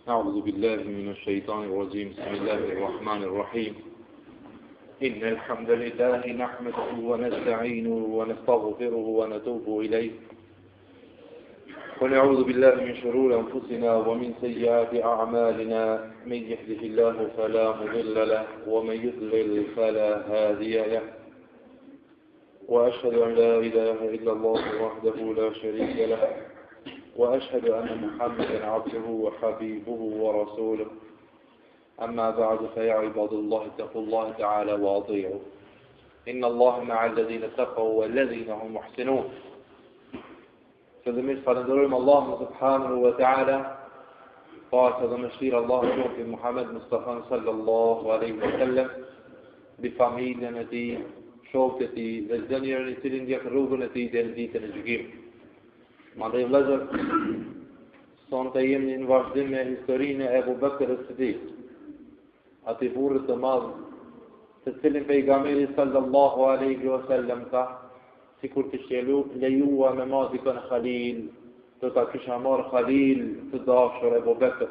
أعوذ بالله من الشيطان الرجيم بسم الله الرحمن الرحيم إن الحمد لله نحمده ونستعينه ونستغفره ونتوب إليه ونعوذ بالله من شرور أنفسنا ومن سيئات أعمالنا من يهده الله فلا مضل له ومن يضلل فلا هادي له وأشهد أن لا إله إلا الله وحده لا شريك له وأشهد أن محمدا عبده وحبيبه ورسوله أما بعد فيا عباد الله اتقوا الله تعالى وأطيعوا إن الله مع الذين اتقوا والذين هم محسنون فذمش فندرهم الله سبحانه وتعالى فأشهد مشير الله في محمد مصطفى صلى الله عليه وسلم بفاميليا نتي شوكتي والدنيا نتي يخرجون نتي دلديت الجيم Mandej vëllezër, sonte jemi në vazhdim me historinë e Ebu Bekr as-Siddiq, atij burrit të madh, të cilin pejgamberi sallallahu alaihi wasallam ka, sikur të lejua me mazikën Khalil, do ta kisha marrë Khalil të dashur Ebu Bekr.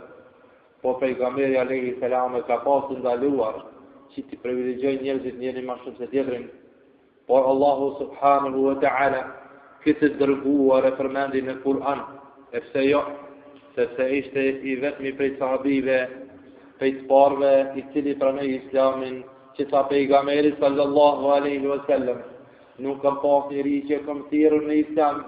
Po pejgamberi alaihi salam ka pasur ndaluar që të privilegjoj njerëzit njëri më shumë se tjetrin, por Allahu subhanahu wa ta'ala këtë dërguar e përmendi në Kur'an, e pse jo, sepse ishte i vetmi prej sahabive, prej të parve, i cili pranoi Islamin, që sa pejgamberi sallallahu alaihi wasallam, nuk ka pas njëri që kam thirrur në Islam,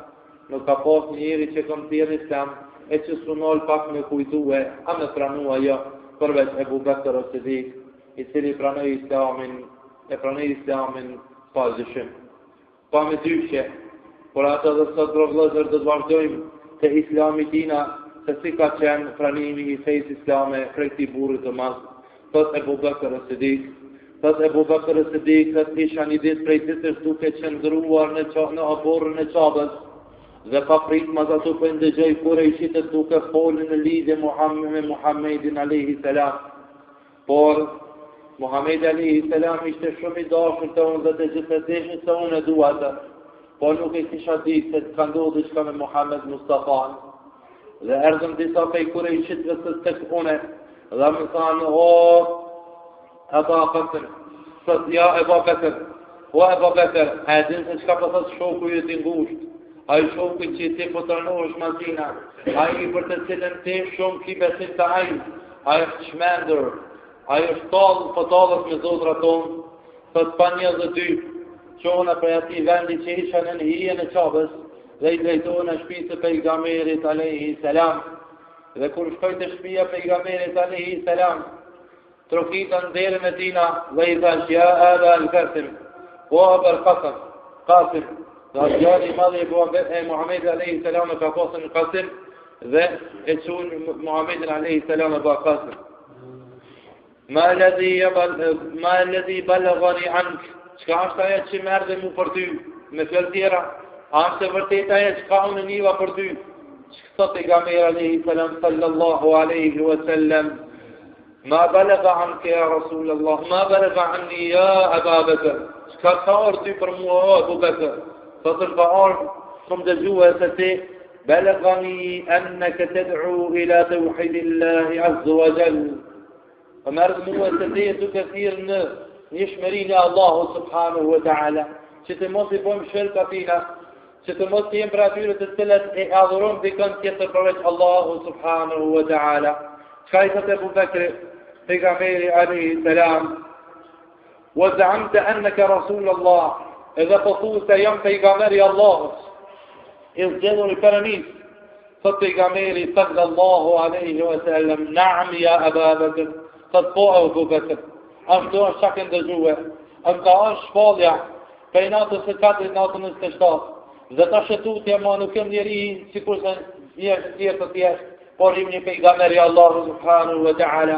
nuk ka pas njëri që kam thirrur në Islam, e që sunol pak me kujtue, a me pranua jo, përveç Ebu Bekr as-Siddiq, i cili pranoi Islamin pa dyshim, pa me dyshje. Por ato dhe sot vëllezër do të vazhdojmë te Islami tina, se si ka qenë pranimi i fesë islame prej këtij burri të madh. Thot Ebu Bekr as-Siddiq, isha një ditë prej ditësh duke qëndruar në oborrin e Çabës, dhe pa pritmas ato po ndëgjoj kurejshitët duke folur në lidhje me Muhammedin alayhi salam. Por Muhamedi alayhi salam ishte shumë i dashur të unë dhe të gjithë të deshin se unë e dua atë. Po nuk e kisha ditë se të ka ndodhur diçka me Muhammed Mustafa. Dhe erdhëm disa prej kurejshitëve të tek une, dhe më thanë, Aba Bekr, sot ja Aba Bekr, Aba Bekr, a e din se çka po thot shoku yt i ngushtë, ai shoku që ti po tranohesh Madina, ai për të cilën ti shumë ki besim të ai është çmendur, ai është po tallët me zotrat tonë, sot pa 22 qona për ati vendi që isha në hijen e Çabës dhe i drejtohen në shtëpisë të pejgamberit alayhi salam. Dhe kur shkoj te shtëpia e pejgamberit alayhi salam, trokitën derën e tina dhe i thash ja Aba al-Qasim, o Aba al-Qasim, dhe gjani i madh e Muhamedit alayhi salam ka pasur Qasim dhe e çun Muhamedit alayhi salam Aba Qasim. Ma alladhi balaghani ank, çka është ajo që më erdhi mu për ty, me fjalë tjera, a është vërtet ajo çka unë niva për ty? Thot pejgamberi alayhi salam sallallahu alaihi wasallam, ma balagha anka ya Rasulullah, ma balagha anni ya Aba Bekr. Çka ka ardhi për mua o Abu Bekr? Thot ka ardhi shumë dëgjuar se ti balaghani annaka tad'u ila tawhidillah azza wa jalla. Më erdhi mua se ti duke thirrë në një shmërinë e Allahu subhanahu wa ta'ala, që të mos i bëjmë shirk atina, që të mos jem për atyre të cilët e adhurojmë dikën tjetër përveç Allahu subhanahu wa ta'ala. Çka i thotë Abu Bekr, pejgamberi alayhi salam, wa za'amta annaka rasulullah, edhe po thu se jam pejgamberi i Allahut, i zgjedhur i Perëndis. Thot pejgamberi sallallahu alaihi wasallam, na'am ya Aba Bekr, thot po Abu Bekr. Ashtu është çka ndëgjue. Am ka është shpallja prej natës së 4 natën 27. Dhe ta shëtutja ma nuk jem njeri sikur se njerëz tjerë të tjerë, por jam një pejgamber i Allahut subhanahu wa ta'ala.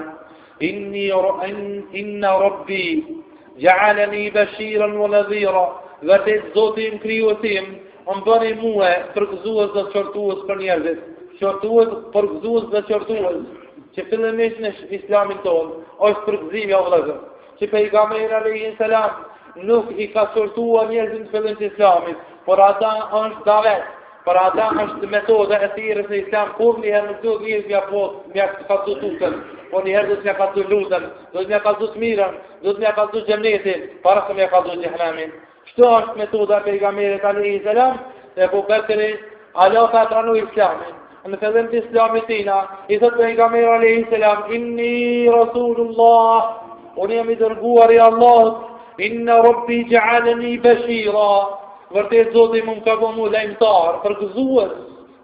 Inna rabbi ja'alani bashiran wa nadhira. Vërtet Zoti im krijuesim më bëni mua përgëzues dhe qortues për njerëzit. Përgëzues dhe qortues. Që fillimisht në Islamin tonë është përgëzimi o vëllezër, që pejgamberi alayhi salam nuk i ka sortuar njerëzit në fillim të Islamit, por ata është davet, Për ata është metoda e thirrjes në Islam, kur njëherë nuk duhet njëri mja kallzu tukën, po njëherë duhet mja kallzu lutën, duhet mja kallzu të mirën, duhet mja kallzu xhenetin, para se mja kallzu xhehenemin. Kështu është metoda e pejgamberit alayhi salam, e Abu Bekri Allah ka tranu Islamin. Në fillim të Islamit tina, i thot pejgamberi alayhi salam, inni rasulullah, unë jam i dërguar i Allahut, inna rabbi ja'alani bashira. Vërtet Zoti më ka bënë lajmëtar, përgëzues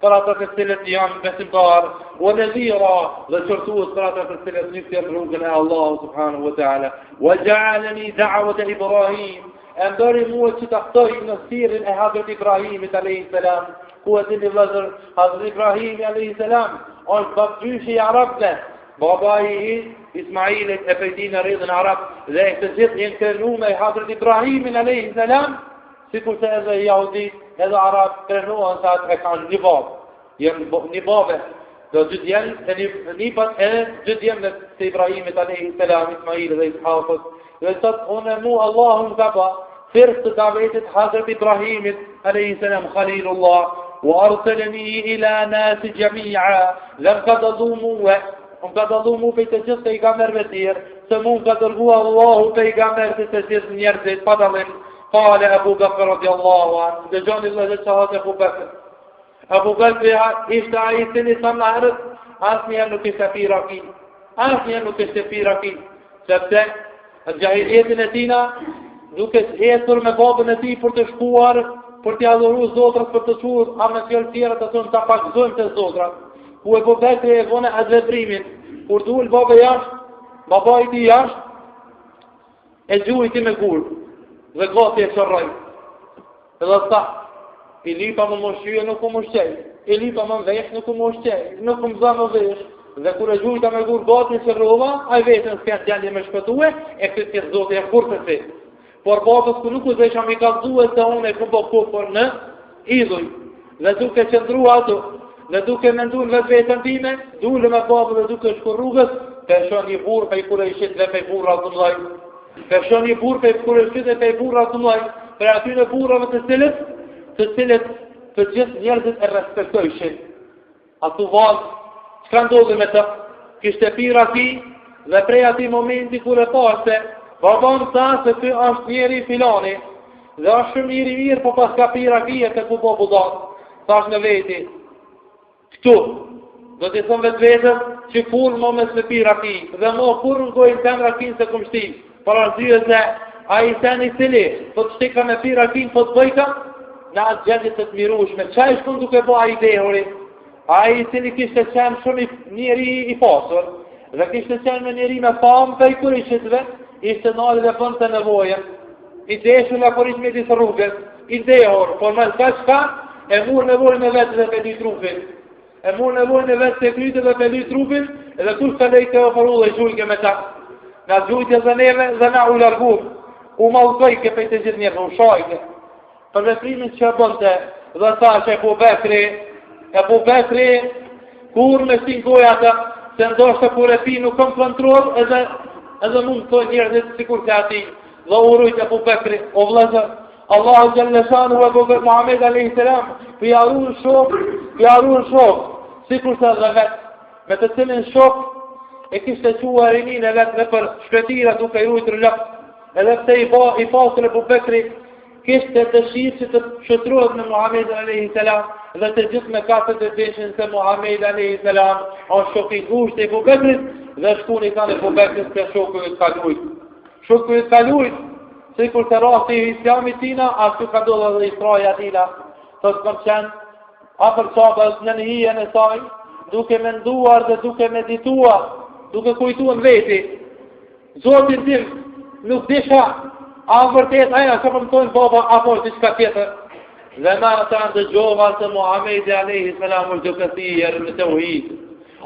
për ata të cilët janë besimtar, wa nadhira, dhe qortues për ata të cilët nykthen rrugën e Allahut subhanahu wa ta'ala. Wa ja'alani da'wata Ibrahim, ndori mua që të ftoj në thirrjen e Hazrat Ibrahimit alayhi salam, ku e dini vëllazër, Hazrat Ibrahimi alayhi salam është babgjyshi i arabëve, babai i Ismailit e pejtina rridhën arab, dhe të gjithë jenë krenu me Hazrat Ibrahimin alayhi salam, sikur se edhe jahudit, edhe arab krenohen sa atë e kanë një babë. Jenë një babë, dhe gjithë jenë e nipat edhe gjithë jenë të Ibrahimit alayhi salam, Ismail dhe Ishaqët. Dhe sot unë mu Allahun ka ba, firës të davetit Hazrat Ibrahimit alayhi salam Khalilullah, wa arsalani ila nasi jami'a, dhe më ka dallu mu për të gjithë pejgamberëve tjerë, se mu ka dërgua Allahu pejgamberët të gjithë njerëzit pa dallim. قال أبو بكر رضي الله عنه دجاني الله جل أبو بكر أبو بكر ishte ai cili sa më herët asnjëherë nuk ishte piraki. Asnjëherë nuk ishte piraki. Sepse në gjahiljetin e tina, duke ecur me babën e tij për të shkuar, për të adhuruar zotrat, për të thur, a me fjalë tjera të thonë ta pagëzojmë të zotrat. Ku Abu Bekri e vone adveprimin, kur duhet baba jashtë, baba i tij jashtë, e gjujti me gurë. Dhe gati e qërraj. Edhe ta, i lipa më mëshqyë nuk më shqej, i lipa më vesh nuk më shqej, nuk më zë më vesh. Dhe kur e gjujta me gur gati që rrova, a i vetën s'kën gjendje me shpëtue, e këtë të zote e kur të si. Por babës ku nuk u dhe sham i kalzue se unë e këmbo kupër në idhuj. Dhe duke qëndru ato, dhe duke mendu në vetë vetën time, dule me babë dhe duke shku rrugës, përshon një burë pe i kure i shqit dhe pe i burë atë mëllaj. Përshon një burë pe i kure i shqit dhe pe i burë atë mëllaj, për aty në burëve të cilët të gjithë njerëzit e respektojshin. Atu valë, që ka ndodhë me të? Kishte pira ti, dhe prej ati momenti kur e paste, babon ta se ty është njeri filani, dhe është shumë njeri mirë, po pas ka pira kje të ku po budatë, thash në veti. Këtu, do t'i thëmë vetë vetës që kur më mes me pira kje, dhe më kur në gojnë ten rakin se këm shti, për arsye se a i ten i cili, po të shtika me pira kje, po të bëjka, në atë gjendit të të mirushme, qa i shkun duke bo a i dehuri, a i cili kishte qenë shumë njeri i pasur, dhe kishte qenë me njeri me famë për i kurishitve, ishte nalë dhe bënd të nevojën, i deshu nga kurish me disë rrugës, i dehur, por me s'ka, e mur nevojën e vetë dhe për një trupin, e mur nevojën e vetë të kryte dhe për një trupin, edhe kush të lejtë të ofëru dhe gjujke me ta, nga gjujtje dhe neve dhe na u largur, u malkojke për të gjithë njerë, u shajke, për veprimin që bënte, dhe tha që e Abu Bekri, kur me shtingoj ata, se ndoshtë kur e pi nuk kom kontrol, edhe mund të njerëzit sikur që ati, dhe urujt Abu Bekri, o vlezër, Allahu Gjellëshanu e Abu Bekri Muhammed a.s. Pjarun shok, sikur që edhe vetë, me të cilin shok, e kishte qua rinin e vetë dhe për shpetira duke i rujtë rëllëp, edhe pse i pasër Abu Bekri, kishte dëshirë që të shëtruhet me Muhammed a.s. dhe të gjithë me katët e deshin se Muhammed a.s. është shoku i gusht e Abu Bekrit dhe shkuni kanë e Abu Bekrit se shoku i kalujt. Shoku i kalujt, si kur të rasti i islamit tina, ashtu ka dollë dhe Israja tina, të të kam qenë apër qabës në një hije në saj, duke menduar dhe duke medituar, duke kujtuar veti. Zotin tim, nuk disha, a vërtet aja që përmëtojnë baba apo diçka tjetër. Dhe ma ta ndëgjova se Muhamedi a.s. është duke thirrë në tauhid.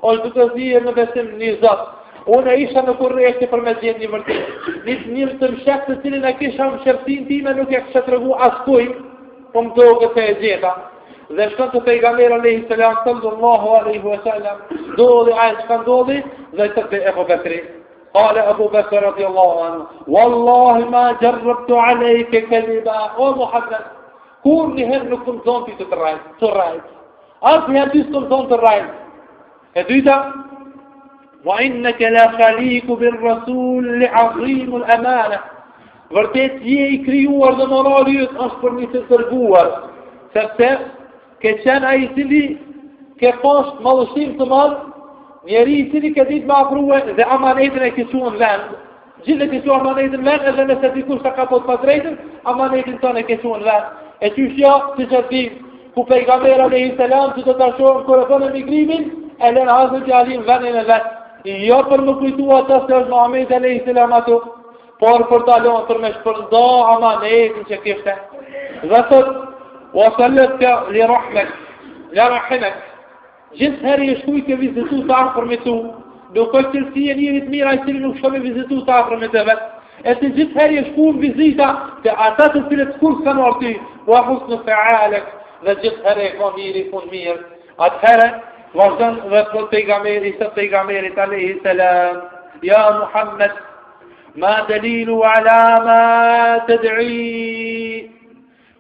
Është duke thirrë në besim një Zot. Unë isha në kurreshti për me gjetë një vërtet. Një të mshek të cilin e kisha më shërtin time nuk e kështë të rëgu askuj, po më doge të e gjeta. Dhe shkën të pejgamber a.s. sallallahu alaihi wa sallam, doli a e shkën doli dhe të be Abu Bekri. قال أبو بكر رضي الله عنه والله ما جربت عليك كذبا o Muhammed kur njëherë nuk këmë zonë për të rajtë. Asë një aty së këmë zonë të rajtë. E dyta, wa inneke la khaliku bir rasul li azimul amana. Vërtet je i krijuar dhe morali jëtë është për një të tërguar. Sepse, ke qenë a i cili ke poshtë madhështim të madhë, njeri i cili ke ditë me afruhe dhe amanetin e kësuën vend. Gjithë e kësuën amanetin vend edhe nëse dikush të ka po të pasrejtën, amanetin tonë e kësuën vend. E qyshja, si që të ku pejgamberi alayhi salam që të të shohën kërë e bënë emigrimin, e lënë Hazreti Gjalin vendin e vetë. Jo për më kujtua të se është Muhammed alayhi salam ato, por për talon për me shpërnda amanetin që kishte. Dhe thot, wasallet ka li rahmek, la rahimek. Gjithë herë e shkuj ke vizitu të afër me tu, nuk është tërsi e njerit mira i cili nuk shko me vizitu të afër me të vetë. E të gjithë herë e shku në vizita të ata të cilët kur s'kanë orti, wa husnë fealek, dhe gjithë herë e ka mirë i pun mirë. Atë herë, vazhdan dhe të pejgamberi, së pejgamberit alayhi salam, ja Muhammed, ma dalilu ala ma të dëri.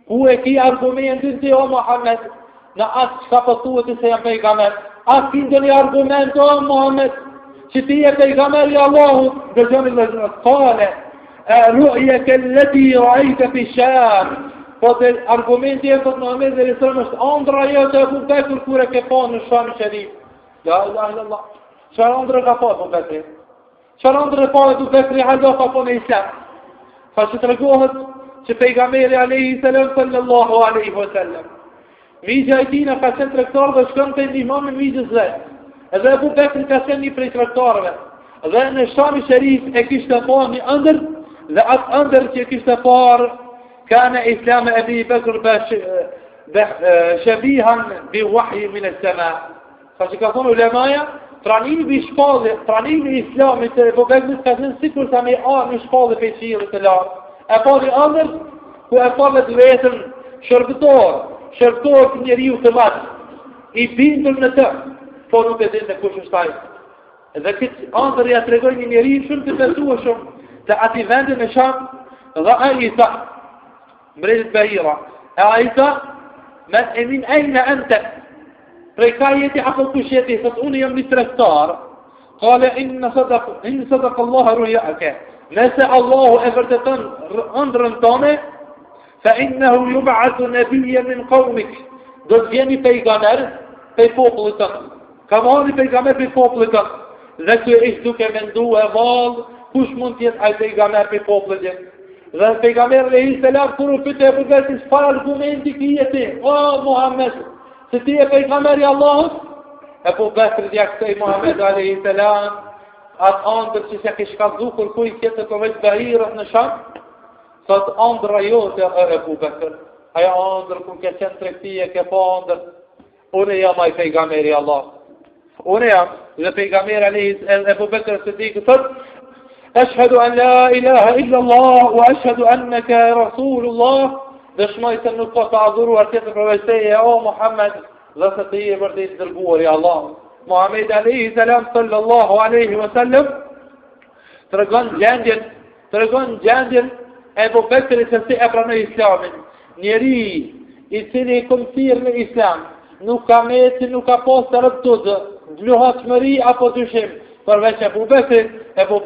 Ku e ki argumentin të o Muhammed, në atë që ka pëtuet se jam pejgamber. Atë ki ndë një argument o Muhammed, që ti e pejgamberi Allahu, dhe gjëmi dhe kale, ru'je kelleti rajte fi sham. Po të argumenti e këtë Muhammed dhe Risëm është andra jo të e Bekër kure ke pa në Shami Sharif. La ilaha illallah. Qërë andrë ka pa e Bekri? Qërë andrë pa e Bekri haldo ka pa në Islam? Fa që të regohet që pejgamberi alayhi salam sallallahu alaihi wa sallam. Migja e tina ka qenë trektar dhe shkën të ndihmon me migjës dhe. Edhe Abu Bekri ka qenë një prej trektarëve. Dhe në Shami Sharif e kishte pa një ëndër, dhe atë ëndër që kishte parë كان إسلام أبي بكر شبيها بوحي من السماء. فشكاثون علماء pranimi bi shpallë, pranimi i Islamit të Abu Bekrit ka qenë sikur sa me në shpallë për qiellit të lartë. E pari ëndër ku e fallet vetën shërbitor të njeriu të madh, i bindur në të, po nuk e dinte kush është ai. Dhe këtë ëndër ja tregoi një njeriu shumë të besueshëm të atij vendi në Sham, dhe ai tha مريض بهيرة أعيسى من أين أنت ركايتي حقق شيئتي فتقولي يوم نتركتار قال إن صدق الله رؤياك نسأل الله أفرتتن أندرنتانه فإنه يبعث نبيا من قومك ضد جاني بيغامر في فوقلتن كمان بيغامر في فوقلتن ذكو إشدوك من دو أفال كوش منتين أي بيغامر في فوقلتن Dhe pejgamberi alayhi salam kur u pyet Abu Bekrit çfarë argumenti kjeti? O Muhammed, se ti e pejgamberi i Allahut? Abu Bekri ja kthei Muhammed alayhi salam atë ëndër që s'e kishte kallzu kur kujt tjetër të vetë bahirët në Sham. Sot ëndra jote Abu Bekr. Ajo ëndër ku ke qenë tregtia ke pa ëndër. Unë jam ai pejgamberi i Allahut. Unë jam dhe pejgamberi alayhi Abu Bekr Siddiq thotë أشهد أن لا إله إلا الله وأشهد أنك رسول الله دشمai se nuk ka të adhuruar tjetër përveç teje o Muhammed dhe se ti e vërtet dërguar i Allah. Muhammed alayhi salam sallallahu alaihi wasallam tregon gjendjen e Abu Bekrit se si e pranoi Islamin. Njeri i cili kom thirr në Islam nuk ka meti, nuk ka pas të rëptuzë, gluhatshmëri apo dyshim. Përveç Abu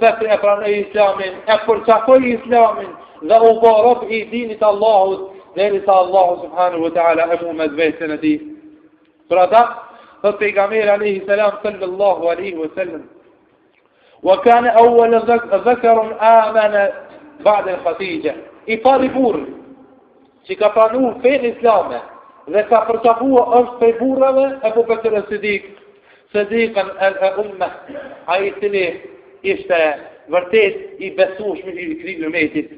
Bekri e pranoi Islamin, e përçakoi Islamin dhe u bë rob i dinit Allahut, derisa Allahu subhanahu wa taala e mumet vetën e tij. Për ata, thot pejgamberi alayhi salam sallallahu alaihi wasallam, wa kana awwal dhakar amana ba'da al-Khadija. I pari burr që ka pranuar fen islame dhe ka përçakuar është prej burrave Abu Bekr as-Siddiq. صديقا الأمة أي سنة إشتا ورتيت يبسوش من الكريم الميتت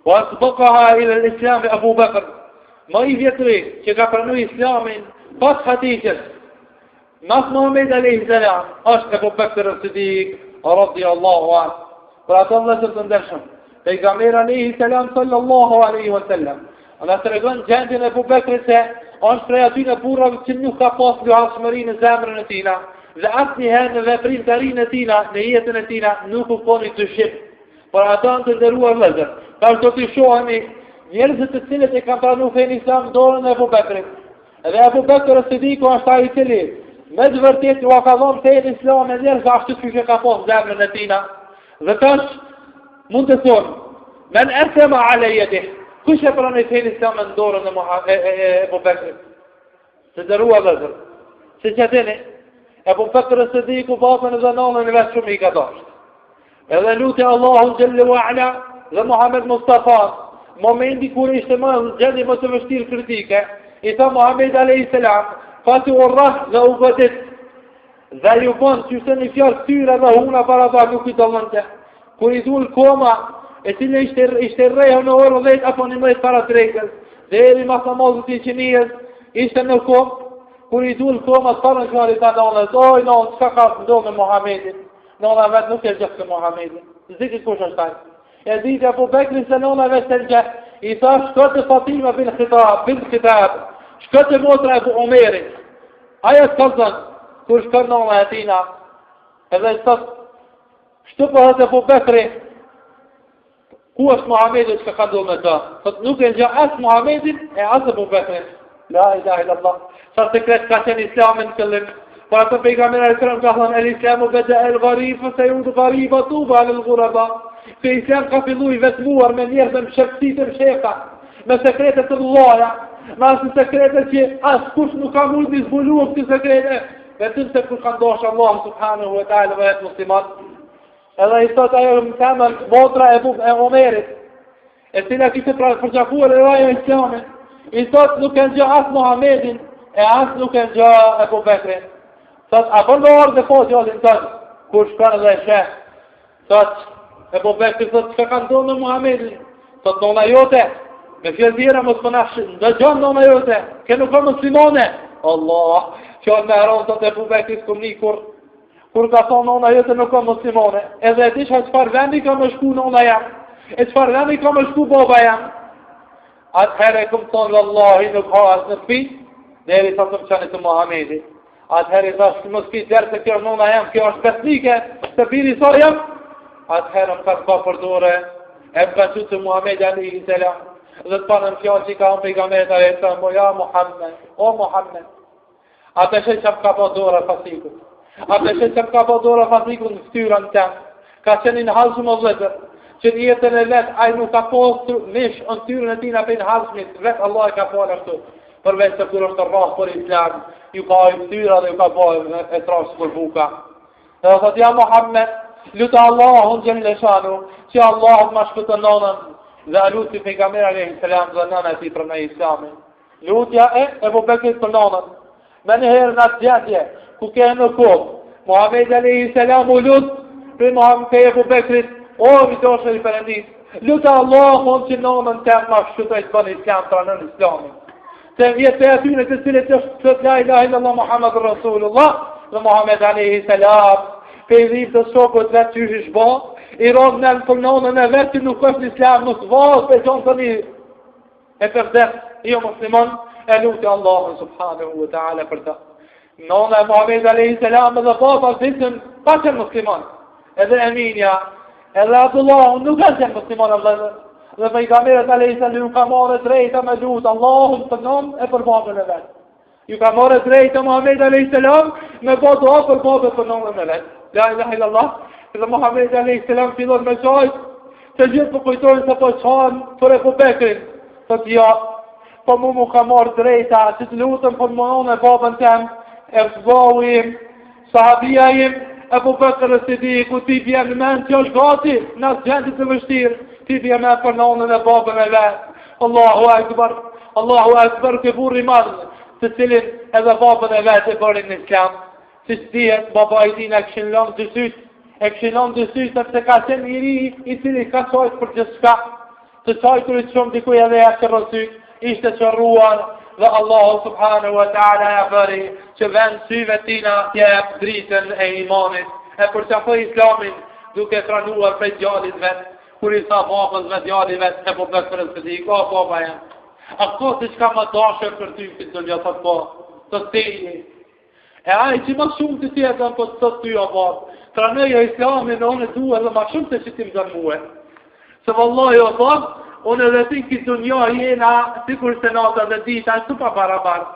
وأسبقها إلى الإسلام أبو بكر ما يفيتري شكافرنو إسلام قد خديجة ناس محمد عليه السلام أشك أبو بكر الصديق رضي الله عنه فرات الله سبحانه پیغمبر علیه السلام sallallahu alaihi wasallam ana tregon gjendjen e Abu Bekrit se është prej aty në burrave që nuk ka pas luhatshmëri në zemrën e tina dhe asnjëherë në veprimtarinë e tina, në jetën e tina nuk u koni dyshim. Por ata të nderuar vëllezër, tash do të shohemi njerëzit të cilët e kanë pranuar fenë islam dorën e Abu Bekrit. Edhe Abu Bekr as-Siddiku është ai i cili me të vërtetë u ka dhënë fenë islam e njerëz ashtu siç e ka pasur zemrën e tij. Dhe tash mund të thonë, men aslama ala yadihi, kush e pranoi fenë islam në dorën e Abu Bekrit. Të dërua vëzër, se që atene, Abu Bekr as-Siddiku babën e nënën e vetë shumë i ka dashur. Edhe lutja Allahu Jelle wa Ala dhe Muhammed Mustafa, momenti kur ishte më gjendje më të vështirë kritike, i tha Muhammed alayhis salam, fati urrah dhe u vëdet, dhe ju bon që se një fjallë tyra dhe huna para ta nuk i dallonte. Kur i dhul koma, e cile ishte rejo në orë 10 apo 11 para trekës, dhe eri masamozët i qenijës, ishte në kom, kur i dhul koma, së parën shkari ta nonës, oj, nonë, qka ka do me Muhammedin? Nona vetë nuk e gjithë të Muhammedin. Zikit kush është taj. E ditë Abu Bekri se nona vetë të gjë, i tha shko të Fatima bin Khitab, shko të motra e bu Omerit. Aja s'kallëzën, kur shko nona e tina, edhe i thot, shtu pëhet Abu Bekri, ku është Muhammedin që ka do me ta? Thot nuk e gjë asë Muhammedin e asë Abu Bekri. La ilaha illallah. Sa sekret ka qenë islamin këllim. Për atë pejgamber e kërëm ka thënë, el islamu beda el gharifë, se ju të ghariba tuba lë ghuraba. Se islam ka fillu i vetmuar me njerë dhe më shëpsit e më sheka, me sekretet të loja, me asë sekretet që asë kush nuk ka mund një zbulu o këti sekrete, vetëm se kush ka ndoshë Allah subhanahu wa ta'ala ve jetë muslimat. Edhe i thot ajo më temën motra e Omerit, e cila kështë përgjafuar e rajo islamin, i thot nuk e në gjë asë Muhammedin, e asë nuk e në gjë Abu Bekrin. Thot, a për në orë dhe po gjallin tënë, kur shkanë dhe sheh. Thot, Abu Bekri thot, që ka ndonë në Muhammedin? Thot, nona jote, me fjellëzira mos më nashë, në gjënë nona jote, ke nuk ka muslimone. Allah, që me heron, thot, Abu Bekri s'kom një kur ka thonë nona jote nuk ka muslimone. Edhe e disha qëfar vendi ka më shku nona jam, e qëfar vendi ka më shku baba jam. Atëherë e këmë thonë, Wallahi nuk ha asë në pi, deri sa të më qanit të Muhammedi. Atëherë i thash, mos ki tjerë se kjo nona jam, kjo është besnike, se biri sa jam. Atëherë më ka të ka përdore, e më ka që të Muhammed alayhi salam, dhe të panën fjallë që i ka unë pejgamberit alayhi salam, ja Muhammed, o Muhammed. Atë që më ka përdore fasikut. Atë që më ka përdore fasikut në ftyrën tem, ka qenë në halsëm o vëzër, që në jetën e letë, a i nuk ka posë mish në ftyrën e tina për në halsëmit, vetë Allah e ka falë ashtu, përveç të kur është rrasë për islam, ju ka i ftyra dhe ju ka bojë e trashë për buka. Dhe dhe thot, ja Muhammed, lutë Allahun gjellë shanu, që Allahun ma shpëtë nonën, dhe lutë si pejgamber alayhi salam dhe nënë e ti për në islamin. Lutja e Abu Bekrit për nonën. Me në herë në atë gjendje, ku ke në kohë, Muhammed alayhi salam u lutë për Muhammed e Abu Bekrit, o vitoshë i përëndis, lutë Allahun që nonën tem ma shpëtë e të bënë islam për në islamin. Se vjetë për atyre të cilët është la ilaha illallah Muhammed Rasulullah dhe Muhammed alayhi salam, për i dhivë të shokët vetë që është ba, i rodhë në për nonën e vetë që nuk është në islam, nuk vazë për gjonë të një e përdet, jo muslimon, e lutë Allahun subhanahu wa ta'ala për ta. Nona e Muhammed alayhi salam dhe baba dhitën pa qenë muslimon, edhe Eminja, edhe Abdullah nuk është qenë muslimon dhe pejgamberët alayhi salam ju ka marrë drejta me lutë Allahun për nonë e për babën e vetë. Ju ka marrë drejta Muhammed alayhi salam me bë dua për babën për nonën e vetë. La ilaha illallah. Dhe Muhammed alayhi salam fillon me çaj, të gjithë po kujtojnë se po çan për Abu Bekrin. Thotë ja, po mu ka marrë drejta që të lutem për nonën e babën tem, e vëllai sahabia im Abu Bekr as-Siddiq, ti bjen në mend që është gati në gjendje të vështirë, ti bjen me për nonën e babën e vetë. Allahu akbar, ke burri madh, të cilin edhe babën e vetë e bërin në islam. Si dihet, baba i tina e këshin lënë të sytë, sepse ka qenë i ri i cili ka qajtë për gjithçka, të qajtë i shumë dikuj edhe e që rësyt, ishte qërruar, dhe Allahu subhanahu wa ta'ala e bëri që vend syve tina tje dritën e imanit, e për që për islamin duke pranuar për gjallit vetë, kur i sa babës vetë gjallit vetë, e për për të dik, o baba jam, a ko të qka më dashër për ty këtë të një thot po, të stejni, e aj që më shumë të tjetën për të thot ty o babë, pranëja islamin në onë duhe dhe më shumë të që ti më dërmuhe, se vëllaj o babë, unë edhe ti këtë dunja jena, sikur se nata dhe dita, në pa barabartë.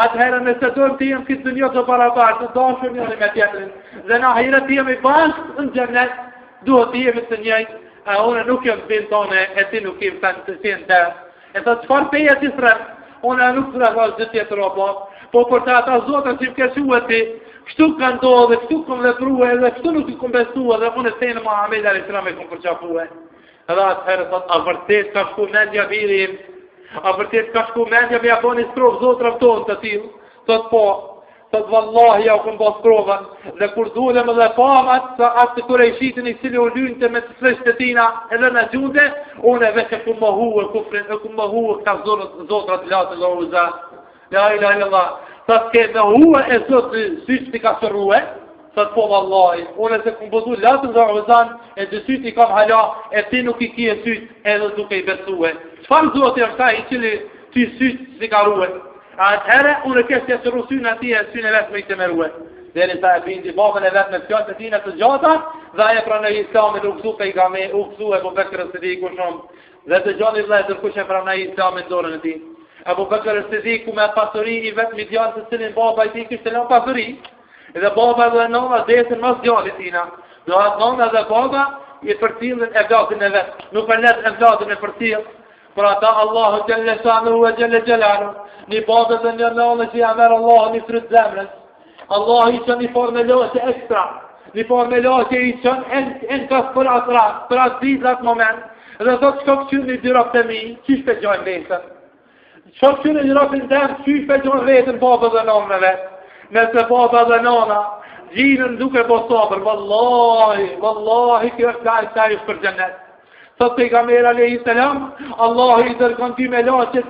Atëherë nëse dojmë të jemë këtë dunja të barabartë, të dashur njëri me tjetërin, dhe në ahiret të jemi bashkë në xhenet, duhet të jemi të njëjtë, unë nuk jam bin tonë, e ti nuk jem të të finë të. E thë çfarë peje ti srem, unë nuk të rrëvash dhe tjetër o po për të ata zotën që më këshua ti, kështu ka ndodhe, kështu kom vepruhe, dhe kështu nuk i kom besua, dhe unë e sejnë Muhammed a.s. e kom përqafue. Edhe atëherë thot, a vërtet ka shku mendja virim, a vërtet ka shku mendja me apo një sprov zotrave tonë të tilë, thot po, thot vallahi ja u kom bas provën, dhe kur dulem edhe pamat, sa atë të kurejshitin i cili u lynte me të sresht të tina, edhe në gjunde, unë e veç e ku më huë kufrin, e ku më huë këta zotrat latë dhe uza. La ilaha illallah. Thot ke me huë e zotë syç t'i ka shërruhe, thot po vallahi, unë e se ku bëzu latë dhe uzan, e dhe syt i kam hala, e ti nuk i kje syt, edhe duke i besue. Çfarë zotë e është ta i cili ty syt si ka ruhe? Atëherë, unë e kështë që rusynë ati e synë e vetë me i të meruhe. Dheri sa e bindi babën e vetë me fjallë të tina të gjata, dhe e pra në islamit u kësu pejgame, u kësu e Bubekër Sidiku shumë. Dhe të gjani dhe tërkush e pra në islamit dorën e ti. E Bubekër Sidiku me pasuri i vetë mi djallë të cilin baba i ti kështë të lënë pasuri. Dhe baba dhe nëna desin mas djallit tina. Dhe atë nëna dhe baba i përcilin e vladin e vetë. Nuk e let e vladin e përcil. Për ata Allahu gjelle shanu e gjelle gjelalu. Një babë dhe një nënë që ja merë Allah një fryt zemrës. Allah i qënë një formë loqe ekstra. Një formë loqe i qënë në kasë për atë rast, për atë ditë atë moment. Dhe thot qëka këqynë një dyrap të mi, qysh për gjojnë vetën. Qëka këqynë një dyrap të dem, qysh për gjojnë vetën babë dhe nënë me vetë. Nëse babë dhe nëna, gjinën duke po sabër, vallahi, kjo është lajnë të ishë për gjennet. Thot pejgamberi alayhi salam, Allah i dërgon ty me laqet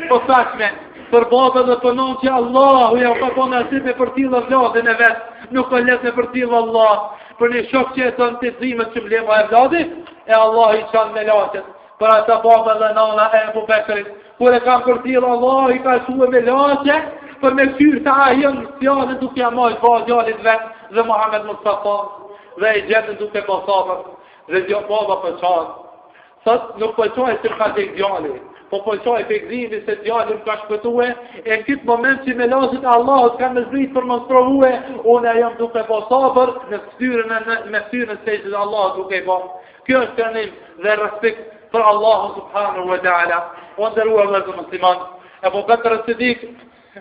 po thashme, për babë dhe për nënë që Allahu ja ka po nësip me përtilë vladin e vetë, nuk ka let me përtilë Allah, për një shok që e të në të zimët që mlema e vladit, e Allah i qanë me laqet, për ata babë dhe nëna e Ebu Bekrit, kur e kam përtilë Allah i ka shue me laqet, për me kyrë të ahjën fjallën duke jamajt ba gjallit vetë dhe Muhammed Mustafa, dhe i gjetën duke po sabër, dhe djo baba përqanë. Thot nuk përqaj që ka të djalli, po përqaj për gzimi se djalli më ka shpëtue, e në këtë moment që me lasit Allahut ka me zbrit për më sprovuhe, unë e jam duke po sabër me ftyrën se që Allahut duke po. Kjo është kërnim dhe respekt për Allahut subhanahu wa ta'ala. O ndërrua vëllezër musliman, Ebu Bekër Sidik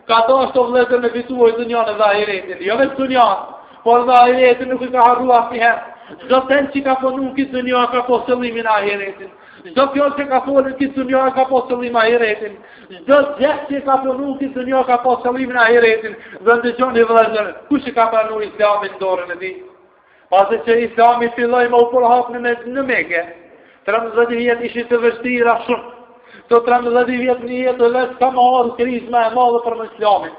ka dashur vëllezër me fituar dunjan dhe ahiretin, jo vetë dunjan, por dhe ahiretin nuk i ka harrua asnjëherë. Çdo ten që ka punu këtë dunja ka po qëllimin ahiretin. Çdo fjallë që ka folën këtë dunja ka po qëllimin ahiretin. Çdo gjest që ka punu këtë dunja ka po qëllimin ahiretin. Dhe ndëgjoni vëllezër, kush e ka pranu Islamin në dorën e tij? Pasi që Islami filloi me u përhap në Mekë. 13 vjet ishin të vështira shumë. Të 13 vjet një jetë dhe ka më ardhur krizë më e madhe për Islamin.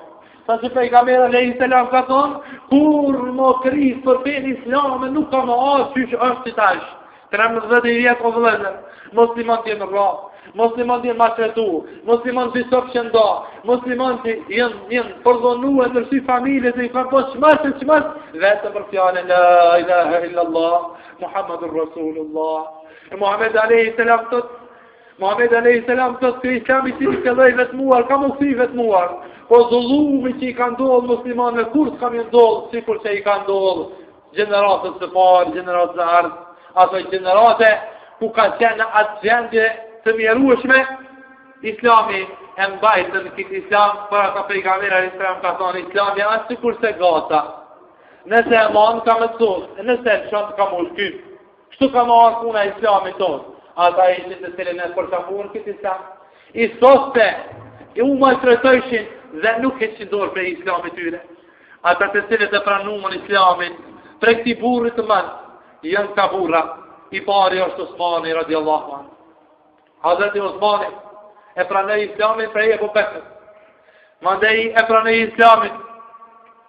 Sa që pejgamberi alayhi salam ka thonë, kur më krizë për fenë islame nuk ka më ardhur qysh është që tash. 13 vjet o vëllezër, musliman të jenë rrallë, musliman të jenë mashtretu, musliman të sot shënda, musliman të jenë përdhonuar ndërsi familjes e i kanë po çmas, vetëm për fjalën la ilaha illallah, Muhammadur Rasulullah. Muhammed alayhi salam thotë, Muhammed a.s. thotë që islami që i këlloj vetëmuar, ka më kësi vetëmuar, po zullumi që i ka ndollë muslimanëve kur s'kam i ndollë, sikur që i ka ndollë gjeneratës së parë, gjeneratës së ardhë, ato gjenerate ku ka qenë atë gjendje të mjerueshme, islami e mbajtën këtë islam, për ata pejgamberi a.s. ka thonë, islami është sikur se gata, nëse e manë ka me të sotë, nëse e shënë ka më shkypë, kështu ka më arë puna islami tonë. Ata ishin të cilën e përshafurën këtë islam. I soste, i u maltretojshin dhe nuk e qindorë për islamit tyre. Ata të cilët e pranumën islamin, për këti burrit të mënë, janë ka burra. I pari është Osmani, radiallahu anhu. Hazreti Osmani e pranoj islamin për Ebu Bekër. Mandej e pranoj islamin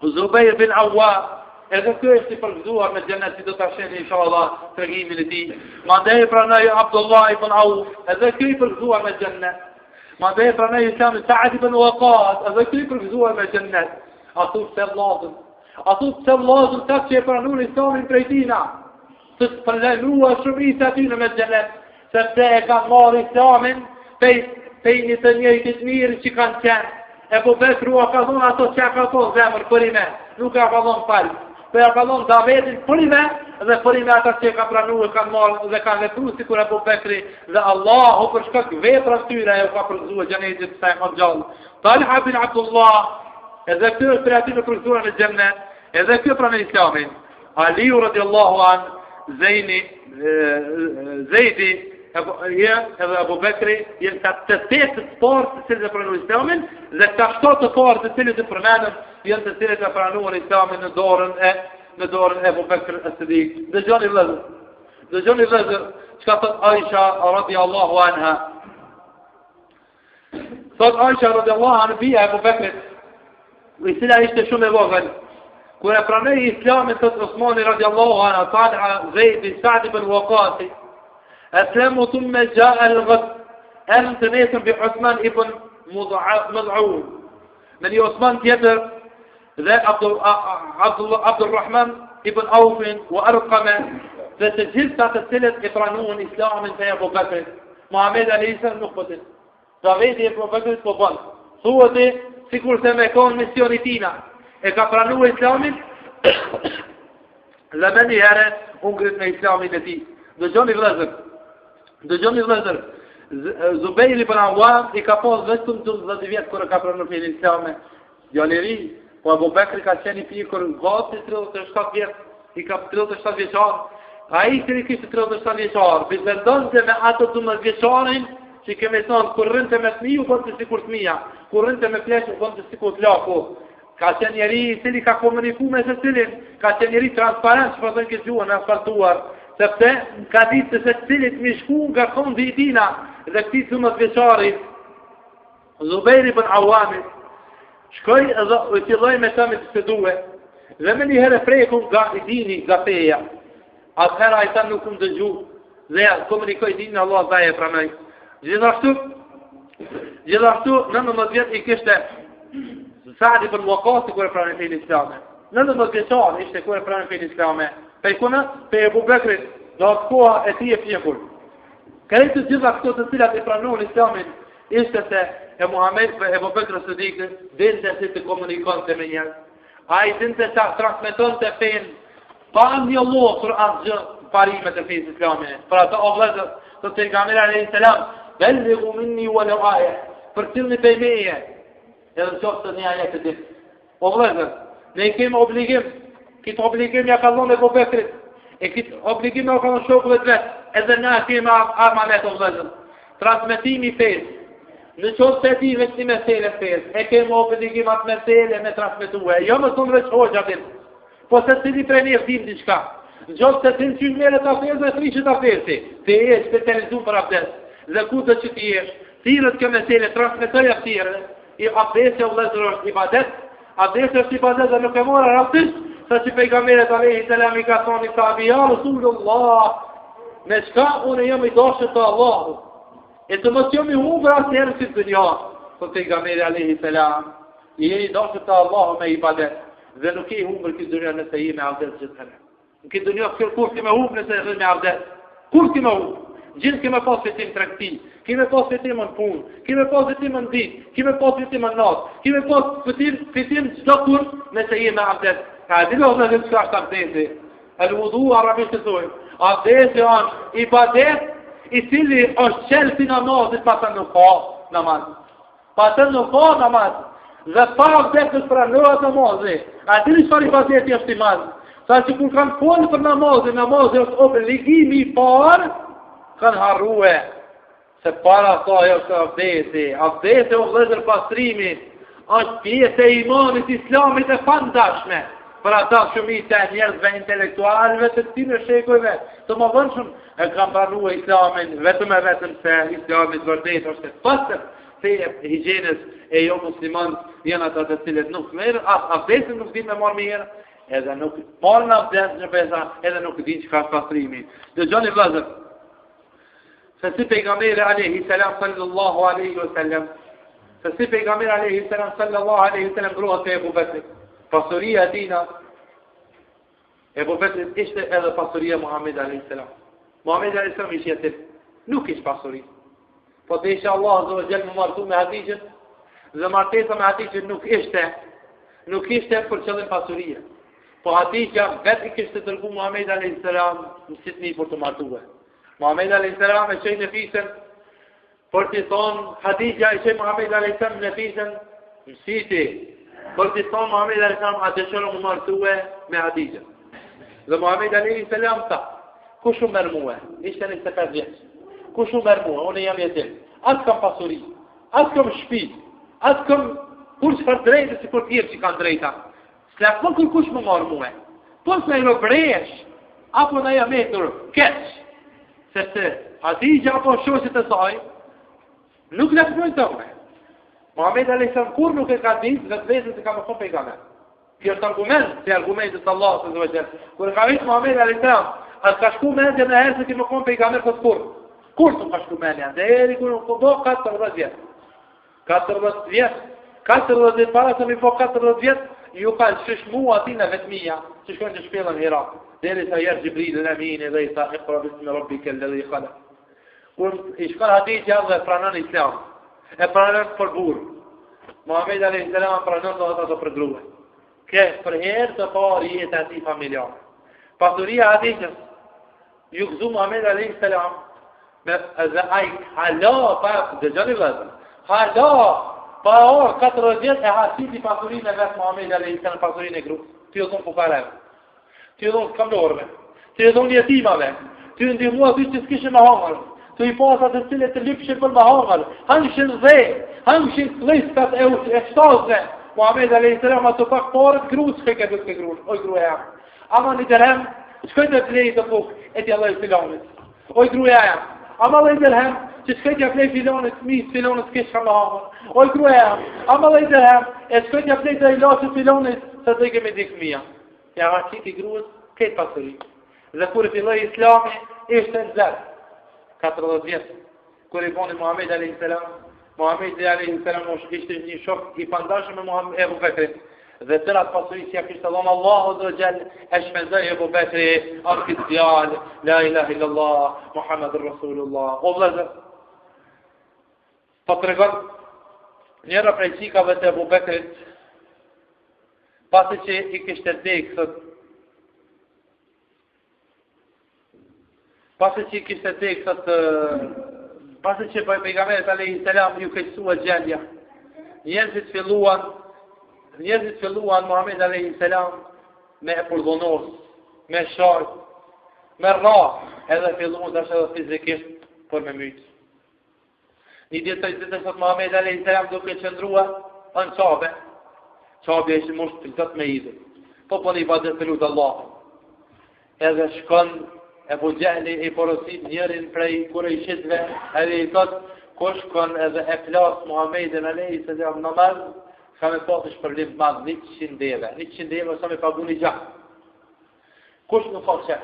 Zubejr bin Awwam. Edhe kjo është i përgëzuar me xhenet si do ta shihni inshallah tregimin e tij. Mandej pranoi Abdullah ibn Auf, edhe kjo i përgëzuar me xhenet. Mandej pranoi Islam Sa'd ibn Waqas, edhe kjo i përgëzuar me xhenet. Atu pse vllazën ta që pranuan Islamin prej tina, të përlajmëruar shumica aty në me xhenet. sepse e kanë marrë islamin pej një të njëjtit mirë që kanë qenë. Ebu Bekru a ka thonë ato që ka thonë zemër për ime, nuk a ka thonë falë, për a ka thonë davetin për ime, dhe për ime ata që ka pranu e kanë marrë dhe kanë vepru si kur Ebu Bekri, dhe Allahu për shkak vepra tyre e ka përzu e gjenetit sa e më gjallë. Talha bin Abdullah, edhe kjo është për ati në përzuar në gjennet, edhe kjo pra në islamin. Aliu radiallahu an, Zejdi, edhe Abu Bekri jenë ka të tetë të parë të cilët e pranu islamin dhe ka 7 të parë të cilët e përmenëm jenë të cilët e pranuar islamin në dorën e Abu Bekr as-Siddiq. Dëgjoni vëllezër, çka thot Aisha radiallahu anha. Thot Aisha radiallahu anha bia Abu Bekrit, i cila ishte shumë e vogël. Kur e pranoi islamin thot Osmani radiallahu anha, Talha, Zejdi, Sa'd ibn Waqasi, أسلموا ثم جاء الغد أنت نيسم بعثمان ابن مضعون من عثمان تيتر ذا عبد الرحمن ابن عوف وأرقم فتجهز تسلت إقرانون إسلام في أبو بكر محمد عليه السلام نخبته فغيدي أبو بكر تبال صوته سيكور سمكون مسيونيتينا إقرانون إسلام لمن يهرى أنقرتنا إسلامي نتي Dëgjoni vëllezër, Zubejri ibn Awam I ka pas vetëm 12 vjet kur ka pranuar fenë islame. Djalëri, po Abu Bekri ka qenë I kur gati 37 vjet, I ka 37 vjeçar. Ai që kishte 37 vjeçar, bizendonte me ato 12 vjeçarin që kemi thonë kur rrinte me fëmijë u bën sikur fëmia, kur rrinte me flesh u bën sikur flaku. Ka qenë njeri I cili ka komunikuar me secilin, ka qenë njeri transparent, çfarë thonë që gjuhën e asfaltuar. Sepse ka ditë se cilit mi shku nga kondi I tina dhe këti të më të veçarit Zubejri ibn Awamit shkoj edhe u filloj me të me të se duhe dhe me një herë freku nga I dini nga feja atëhera I ta nuk më dëgju dhe komunikoj dini Allah dhe e pranoj gjithashtu 19 vjet I kishte Sa'd ibn Waqasi kur e pranoj fejnë islame 19 vjeçar ishte kur e pranoj fejnë islame Pejkuna, pe Ebu Bekrit, do atë koha e ti e fjekur. Kërejtë të gjitha këto të cilat e pranuar islamin, ishte se Ebu Bekr as-Siddiq dinte si të komunikonte me njerëz. Ai dinte sa transmetonte fen pa një lloj asgjë parimet e fesë islame. Për ato vëllezër, të pejgamberi alayhis salam, "Ballighu minni wa law aya." Përcjellni prej meje. Edhe çoftë një ajet e ditë. O vëllezër, ne kemi obligim Këtë obligim ja ka dhënë Ebu Bekrit, e këtë obligim ja ka dhënë shokëve të vetë, edhe na kemi amanet o vëllezër. Transmetimi I fesë. Në qoftë se ti vetë një mesele fesë, e kemi obligim atë mesele me transmetue. Jo më thonë veç hoxha din. Po se cili prej një dim diçka. Në qoftë se ti në qysh mere të fesë dhe frishë të fesë, ti je specializuar për abdes. Dhe ku të që ti jesh, thirët kjo mesele, transmetoj aftire, I abdesi o vëllezër është ibadet, abdesi është ibadet dhe nuk e mora raptisht, sa që pejgamberet alayhi salam I ka thonë sahabi ja Rasulullah me çka unë jam I dashur të Allahut e të mos jam I humbur asnjëherë në dunjë po pejgamberi alayhi salam I jeni dashur të Allahut me ibadet dhe nuk I humbur këtë dunjë nëse I me abdes gjithëherë në këtë dunjë kur ti më humb nëse je me abdes kur ti më humb gjithë kemë pas fitim tregti kemë pas fitim në punë kemë pas fitim në ditë kemë pas fitim në natë kemë pas fitim çdo kur nëse je me abdes Ka dilo dhe dhe qëka është abdesi El-wudu arabisht të thuj Abdesi është ibadet I cili është qelë si namazit Pasën nuk ka namaz Pasën nuk ka namaz Dhe pa abdesit pranohet namazit A dili qëfar ibadeti është imaz Sa që kur kanë folë për namazit Namazit është obligimi I par Kanë harrue Se para sa është abdesi Abdesi o vëllezër pastrimit është pjesë e imanit islamit e pandashme Për ata shumit e njerëzve intelektualve të këtyre shekujve të më vëndshëm e kam pranuar islamin vetëm se islamit vërtet është pastër se higjienës e jo musliman janë ata të cilët nuk merr abdesin nuk din me marrë mirë edhe nuk marrën abdes në pesa edhe nuk din çka është pastrimi. Dëgjoni vëllezër se si pejgamberi alayhi salam sallallahu alaihi wasallam gruat e Ebu Bekrit pasuria e tina Ebu Bekrit ishte edhe pasuria Muhammed a.s. Muhammed a.s. ishte jetim Nuk ishte pasuri. Po të ishe Allah azza wa jall më martu me Hadijën, dhe martesa me Hadijën nuk ishte për qëllim pasurie. Po Hadija vetë i kishte dërgu Muhamedi alayhis salam mësitni për të martuar. Muhamedi alayhis salam e çoi në fisën për të thonë Hadija e çoi Muhamedi alayhis salam në fisën mësiti. Për të thonë Muhamedi alayhis salam atë çon më martue me Hadijën. Dhe Muhamedi alayhis salam tha, kush u merr mua? Ishte 25 vjeç. Kush u merr mua? Unë jam jetim. As kam pasuri, as kam shtëpi, as kam kur çfarë drejtë si kur tjerë që kanë drejta. S'lakon kur kush më marr mua. Po s'na i robresh, apo na jam etur keq. Sepse Hadija apo shoqet e saj nuk lakmojnë të me. Muhamedi alayhis salam kur nuk e ka ditë vetë se ka më thonë pejgamber. Kjo është argument, si argumentet të Allahut azza wa jall. Kur ka thënë Muhamedi alayhis salam, as ka shku mendja në herë se ti më kon pejgamber pas kur. Kur të ka shku mendja? Deri kur u do 14 vjet. 14 vjet. 14 vjet para se më po 14 vjet, ju ka shishmu aty në vetmia, që shkojnë të shpellën Hira. Deri sa jer Jibril al-Amin dhe i tha iqra bismi rabbika alladhi khalaq. Kur i shkon Hadija dhe pranon Islam. E pranon për burr. Muhamedi alayhis salam pranon ato për grua. Ke për herë të parë jetë ati familjar. Pasuria Hadijës, ju gëzu Muhamedi alayhis salam, me dhe aj hala pa dhe gjani vëzën. Hala pa orë 4 vjet e hasiti pasurin e vetë Muhamedi alayhis salam, pasurin e grupë. Ty e thonë fukareve, ty e thonë skamlorve, ty e thonë jetimave, ty e ndihmua ty që s'kishe me hangër, ty i pasat e cilët të lypshin për me hangër, hangshin dhe, hangshin kliskat e shtazve. Muhamedi alayhis salam ato pak parë gruas që ka dhënë gruan, oj gruaja. Ama në dirhem, shkoj të flej të fuk, e ti Allah i filonit. Oj gruaja. Ama Allah i dirhem, që shkoj të flej filonit, filonit s'kesh ka më hangër. Oj gruaja. Ama Allah i dirhem, e shkoj të flej të ilaçit filonit, sa të kemi dikmia. Ja ha qiti gruas, këtë pasuri. Dhe kur i filloi Islami, ishte në zërë. 14 vjet. Kur i boni Muhamedi alayhis salam, Muhamedi alayhis salam ishte një shok i pandashëm me Muhamedi Ebu Bekrit. Dhe tërat pasuri që ja kishte dhënë Allahu azza wa jall, e shpenzoi Ebu Bekri, arkit djalë, la ilaha illallah, Muhammedur Rasulullah. O vëllezër, po tregon njëra prej çikave të Ebu Bekrit, pasi që i kishte vdekë, thot, pasi që pejgamberi alayhis salam ju keqsua gjendja. Njerëzit filluan Muhamedi alayhis salam me përdhonos, me shart, me rrah, edhe filluan tash edhe fizikisht për me myt. Një ditë sot Muhamedi alayhis salam duke qëndruar në Kabe. Kabe ishte mos plot me idë. Po në ibadet të lut Allah. Edhe shkon Ebu Gjehli i porosit njërin prej kurejshitve, edhe i thot, kush kon edhe e plas Muhammedin alayhis salam namaz, ka me pas shpërlim madh 100 deve. 100 deve sa me pagu një gjak. Kush nuk ka qef.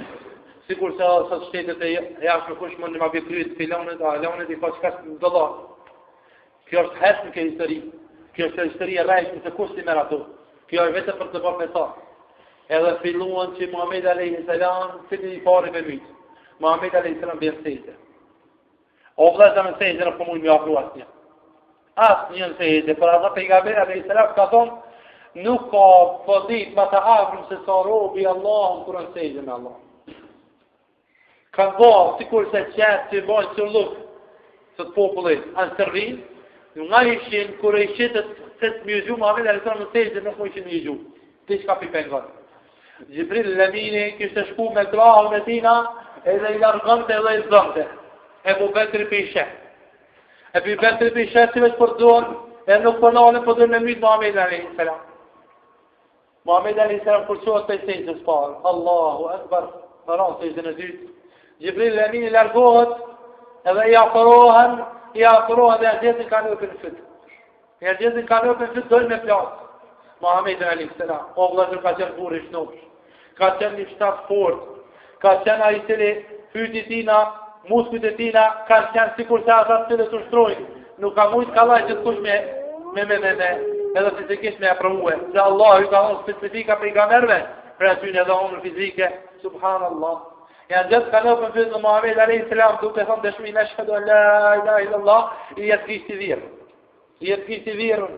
Sikur se sot shtetet e jashme kush mund në ma bëkryt filonit, alonit i pa qkas në dollar. Kjo është hesën ke histori. Kjo është histori e rejshme se kush ti merr ato. Kjo është vetë për të bërë me ta. Edhe filluan që Muhamedi alayhis salam filloi i pari me myt. Muhamedi alayhis salam bën sejtë. O vëllezër në sejtë nuk po mund më afro asnjë. Asnjë sejtë, por ata pejgamberi alayhis salam ka thonë nuk ka fadit më të afër se sa robi Allahun kur në sejtë me Allah. Ka bërë sikur se qetë që bën çulluk të popullit anë servin, nga ishin kur ishin të mjëgju Muhamedi alayhis salam në sejtë nuk po ishin mjëgju. Ti shka pi pengon. Jibril al-Amini kishte shku me krahun e tina, edhe i largonte edhe i zonte. Ebu Bekri pishe. Ebu Bekri pishe si veç për zonë, e nuk përnale për dhe me mytë Muhamedi alayhis salam. Muhamedi alayhis salam kur qohet për sejtës parë. Allahu Akbar, në ranë sejtën e dytë. Jibril al-Amini largohet, edhe i afrohen dhe Ergjetin ka në për fytë. Ergjetin ka në për fytë dojnë me plasë. Muhamedi alayhis salam, o vëllezër ka qenë burr i shnopsh, ka qenë një shtat fort, ka qenë ai i cili fyti tina, muskujt e tina kanë qenë sikur se ata të cilët ushtrojnë, nuk ka mujt kallaj që të kush me edhe fizikisht me aprovue, se Allah ju ka dhënë specifika pejgamberve, për aty në edhe honër fizike, subhanallah. Janë gjithë ka nëpën fytë në Muhammed a.s. duke thonë dëshmin ashhadu an la ilaha illallah, i jetë kisht i virën. I jetë kisht i virën.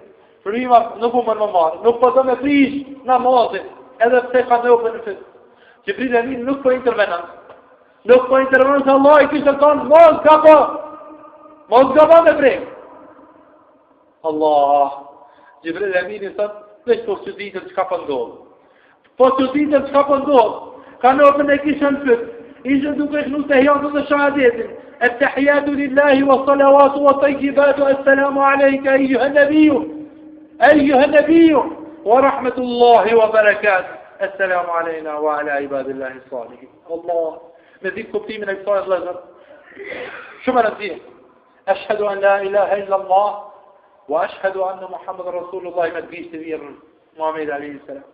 Frima nuk u më marë, nuk po të me prish namazin, edhe pse ka nëpën në fytë. Gjibril Amin nuk po intervenon. Nuk po intervenon se Allah i kishtë të thonë, mos gaba me brek. Allah, Gjibril Amin i thotë, veç po që ditën që ka pëndodhë. Po që ditën që ka pëndodhë, ka nëpën e kishtë në fytë. Ishte duke shnu të hjatë dhe shahadetin. At-tahiyatu lillahi wa salawatu wa tayyibatu assalamu alayka ayyuha nabiyyu. Ayyuha nabiyyu wa rahmatullahi wa barakatuh. Assalamu alayna wa ala ibadillahi salihin. Allah, me dhikë kuptimin e kësaj vëllezër. Shumë rëndësishme. Ashhadu an la ilaha illa Allah wa ashhadu anna Muhammadan Rasulullah me gjishtë virën Muhammed alayhi salam.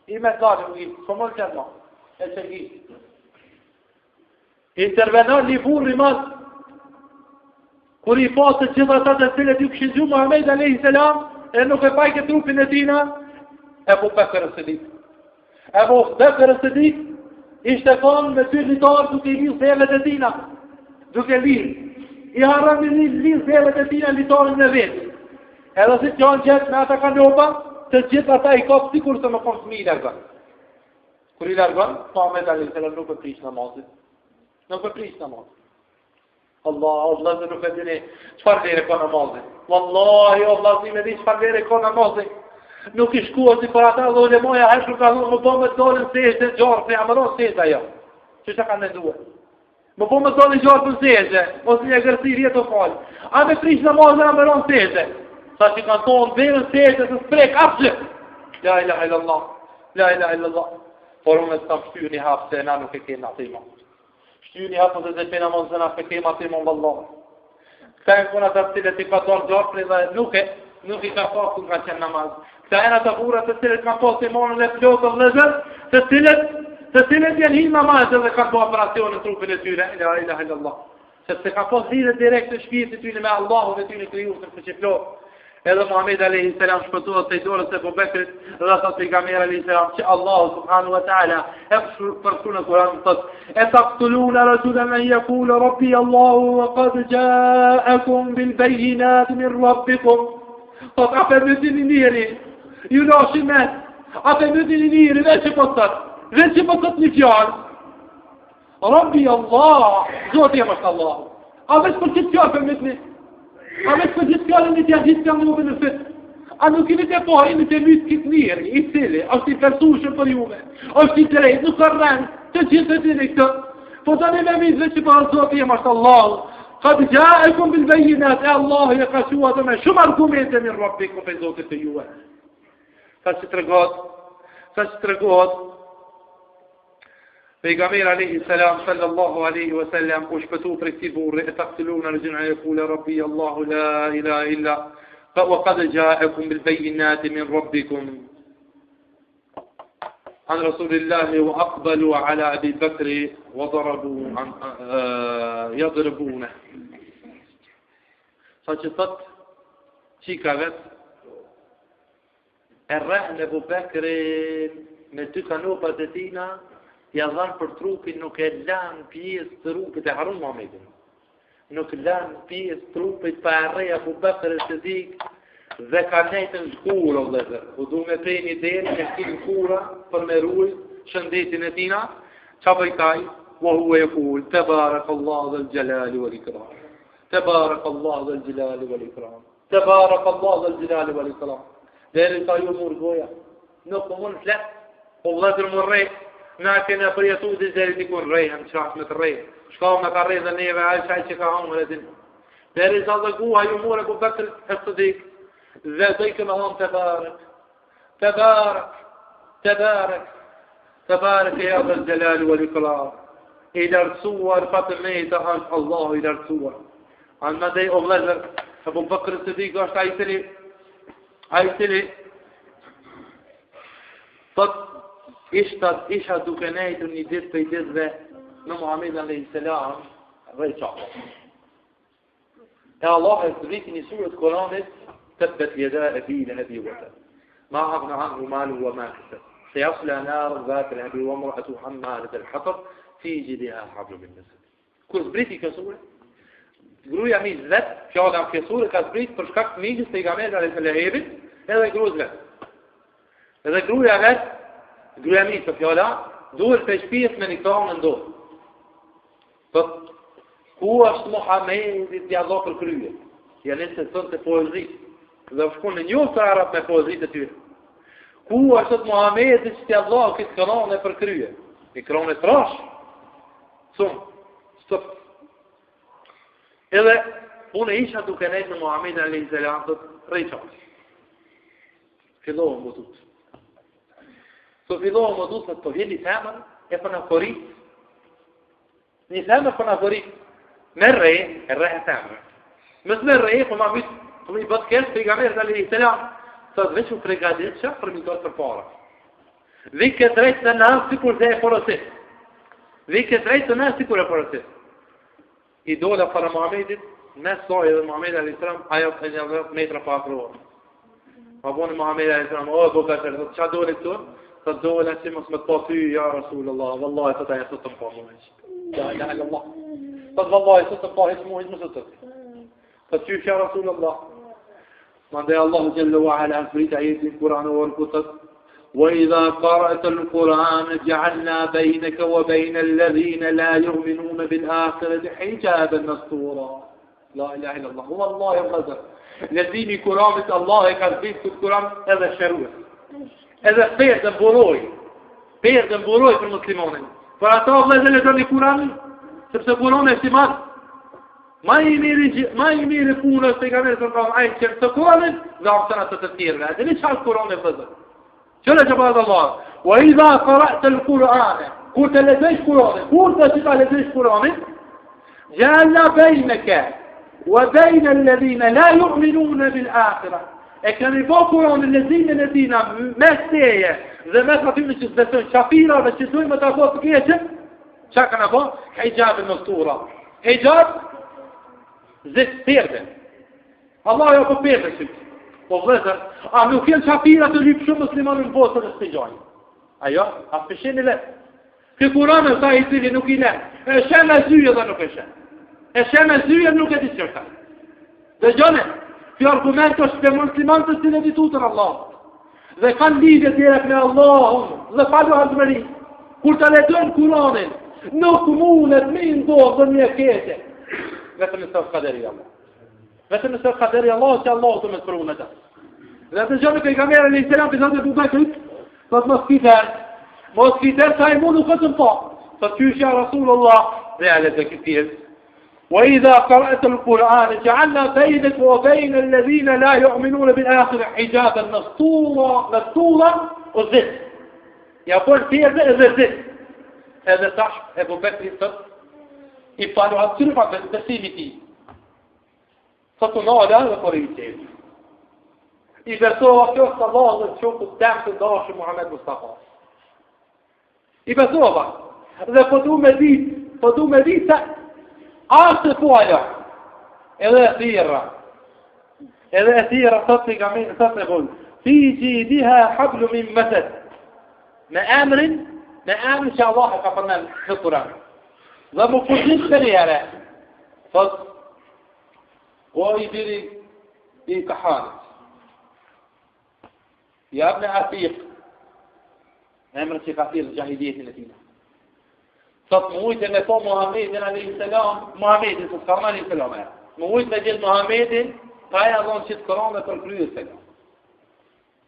I me dalë u gjishtë, komon qërma, e që gjishtë. Intervenon një burri madh, kur i pasë të gjitha ata të cilët ju këshin gjumë Muhammed a.s. e nuk e pajke trupin e tina, Ebu Bekr as-Siddiq. Ebu Bekr as-Siddiq ishte konë me ty litarë duke i lirë thelet e tina, duke lirë. I harran me lirë thelet e tina litarën në vetë. Edhe si që anë gjithë me ata ka njoba, të gjithë ata i kapë sikur se më konë fëmi i largon. Kur i largon, Muhammed a.s. nuk e prish namazit. Nuk e prish namazit. Allah, vëllezër nuk e dini çfarë vere ka namazit. Wallahi, vëllezër me di çfarë vere ka namazit. Nuk i shkuat si për ata dhe ulemoja herë ka thonë, më po me dolën sejtë e gjarë, se jamëron sejtë ajo. Që që ka menduar? Më po me dolën gjarë për sejtë, ose një gërësi rjetë o falë. A me prish namazit jamëron sejtë. Sa që kanë tonë verën sejtë, se sprek apë. La ilaha illallah, la ilaha illallah. Por unë të kam shtyr një hapë se na nuk e kemë atima. Shtyr një hapë se dhe që namazit se na nuk e kemë atima në vëllohë. Këta e kuna të cilët i ka dorë gjarë dhe nuk i ka pasë kun ka qenë namaz. Këta e në të burat të cilët ka pasë imanën dhe flotë të vëzër, të cilët janë hinë namazë dhe kanë po operacionin në trupin e tyre. La ilaha illallah. Se ka pasë lidhe direkt të shpirtit tyre me Allahu dhe tyre krijuar të që flotë. Edhe Muhammed a.s. shpëtohet të i dorës e Abu Bekrit dhe thot pejgamberi a.s. që Allahu subhanahu wa ta'ala e përshkru në Kur'an thot e taqtuluna rajulan an yaqula rabbi Allahu wa qad ja'akum bil bayyinat min rabbikum. Thot a përmëtin i njëri, ju lashin me, a përmëtin i njëri dhe që pëtët një fjallë. Rabbi Allah, zotë jem është Allah. A veç për që të fjallë përmëtni? A me të gjithë fjallën i tja gjithë fjallën në në fëtë. A nuk i një të pojnë të mytë këtë njëri, i cili, është i persushën për juve, është i drejt, nuk arren, të gjithë të dini këtë. Po të një me mitë dhe që për zotë jem është Allah. Ka të gja e kumë bilbejinat e Allah e ka shua të me shumë argumente mirë rabbi ku për zotë të juve. Ka që të regot, Pejgamberi alayhi salam sallallahu alayhi wa sallam u shpëtu për këtij burri e taqtuluna rajulan yaqulu rabbi Allah la ilaha illa wa qad ja'akum bil bayyinati min rabbikum an rasulillah wa aqbalu ala Abi Bakr wa darabu yadribuna. Sa që thot çika vet e rrahën e Abu Bakrit me dy kanopat e tina. Ja dhanë për trupin, nuk e lanë pjesë trupit e Harun Muhammedin. Nuk lanë pjesë trupit për arrej Abu Bekr as-Siddiq dhe ka nejtë në shkura, vëllezër. U du me prej një derë, në shkil në shkura për me ruj shëndetin e tina, qa bëjtaj, wa huwa yaqul, Tebarak Allah dhe l'gjelali wal ikram. Tebarak Allah dhe l'gjelali wal ikram. Tebarak Allah dhe l'gjelali wal ikram. Dhe e ta ju murë goja. Nuk më mund flet, o vëllezër më rrej. Na kena përjetu dhe zeri t'i kun rejhen, që ashtë me të rejhen. Shka me ka rejhen dhe neve, a qaj që ka hangër e din. Deri sa dhe guha ju mure ku Bekr as-Siddiq. Dhe dhe i këmë thonë Tebarak e jadë al-Gjelali wal ikram. I lartësuar, fatë me i të hanë Allahu i lartësuar. Anë me dhej o vlezër, Abu Bekr as-Siddiq është a i tili thot isha duke nejtë një ditë për i ditëve në Muhammed a.s. dhe i qafë. E Allah e të rriti një surët Koranit të bet jeda e bile e bivëtë. Ma agna anhu malu wa ma kësë. Se jasla narë dhatë e bi wa mërëtu hammalet e l'hatër. fi jidha hablum min masad. Kur zbriti kjo sure, gruaja mi vet, fjala kjo sure ka zbrit për shkak të miqës pejgamberit alayhis salam, edhe gruas vet. Edhe gruaja vet, gruaja mi të fjala, duhet të shpihet me nikahun në dorë. Po ku është Muhamedi ti Allah për krye? Ja nëse thonë të poezi. Dhe shkon në një arab me poezitë e tyre. Ku është Muhamedi që ti Allah këtë kronë për krye? I kronë trash. Stop. Edhe unë isha duke nejtë në Muhamedi alayhis salam të rejqas. Fillohem më tut. Fillohem më tut të vjen një femër e për në korit. Një femër për në korit. Me rrej, e rrej e femër. Mësë me rrej, për ma vitë, të më i bëtë kërës pejgamberit alayhis salam, të dhe që pregadit që për mitot për para. Dhe këtë rejtë të nësë si kur dhe e porosit. Dhe këtë rejtë të nësë si kur e porosit. I dola para Muhamedit, me soj edhe Muhamedi alayhis salam, ajo të një metra pa afruar. Ma boni Muhamedi alayhis salam, o, buka që rëzot, qa dole të? Të dole që mos me të pa ty, ja Rasulullah, vallahi të ta e sot të më pa muheq. Ja ilaha illallah. Të vallahi sot të pa heq muheq më sot të të. Të qysh ja Rasulullah. Mandaj Allahu Jalla wa Ala zbrit ajetin Kur'an o al-Qutët. وإذا قرأت القرآن جعلنا بينك وبين الذين لا يؤمنون بالآخرة حجابا مستورا. لا إله إلا الله. والله الغزر. الذين كرامة الله كذبت في القرآن هذا الشروع. هذا بيرد بوروي في المسلمين. فأتى الله جل جلاله القرآن sepse Kurani është i madh. Ma i mirë punës pejgamberit sallallahu alaihi wasallam të Kuranit dhe opsiona të tjera. Dhe ne çfarë Kurani vëzë? Çfarë ka bërë Allah? Wa idha qara'ta al-Qur'an, kur të lexosh Kur'anin, kur të lexosh Kur'anin, ja'alna baynaka wa bayna alladhina la yu'minuna bil akhirah. E kemi po Kur'anin lezimin e tina mes teje dhe mes atyre që besojnë kafirave që duhet të apo të keqë. Çka kanë apo? Hijab al-mastura. Hijab zet perde. Allah jo po perde këtë. Po vëzër, a nuk jenë qafira të lypë shumë muslimanë në botë të stigojnë. Ajo, a pësheni le. Kë Kur'anën sa i cili nuk i le. E shem e zyje dhe nuk e shem. E shem e zyje nuk e di qërta. Dhe gjone, kjo argument është për muslimanë të cilë e ditutën Allah. Dhe kanë lidhje direkt me Allahun dhe falu hazmëri. Kur të lexojnë Kur'anin, nuk mundet me ndodhë dhe një kete. Vetëm në sëfë kaderi Allah. Vetëm në sëfë kaderi Allah që Allah të me të përru në të. Dhe të gjënë pejgamberi alayhis salam për zotë e Bubekrit, thot mos kiter sa i mundu këtën po. Thot qyshja Rasulullah dhe alet dhe këtjes. Wa idha qara'ta al-Qur'an ja'alna baynaka wa bayna alladhina la yu'minuna bil akhirah hijaban mastura o zit. Ja por tjerde edhe zit. Edhe tash e Bubekri thot i palu atyre pa besimi ti. Thot unë ala dhe por i qevi. I besova kjo së Allah dhe që të temë të dashë Muhammed Mustafa. I besova. Dhe po du me ditë se asë të puala. Edhe e thira. Thot të gamin, thot në bullë. Fi gjidiha hablu min mësët. Me emrin që Allah e ka përmen në Kur'an. Dhe më përgjit për njëre. Thot, o i biri i kahanit. Ja ibn Atiq, emrin që ka thirrë gjahiliyetin e tina. Thot më ujtë me po Muhammedin alayhis salam, Muhammedin së s'karma alayhis salam e. Më ujtë me gjithë Muhammedin, ka e adhonë që të kërame për kryes selam.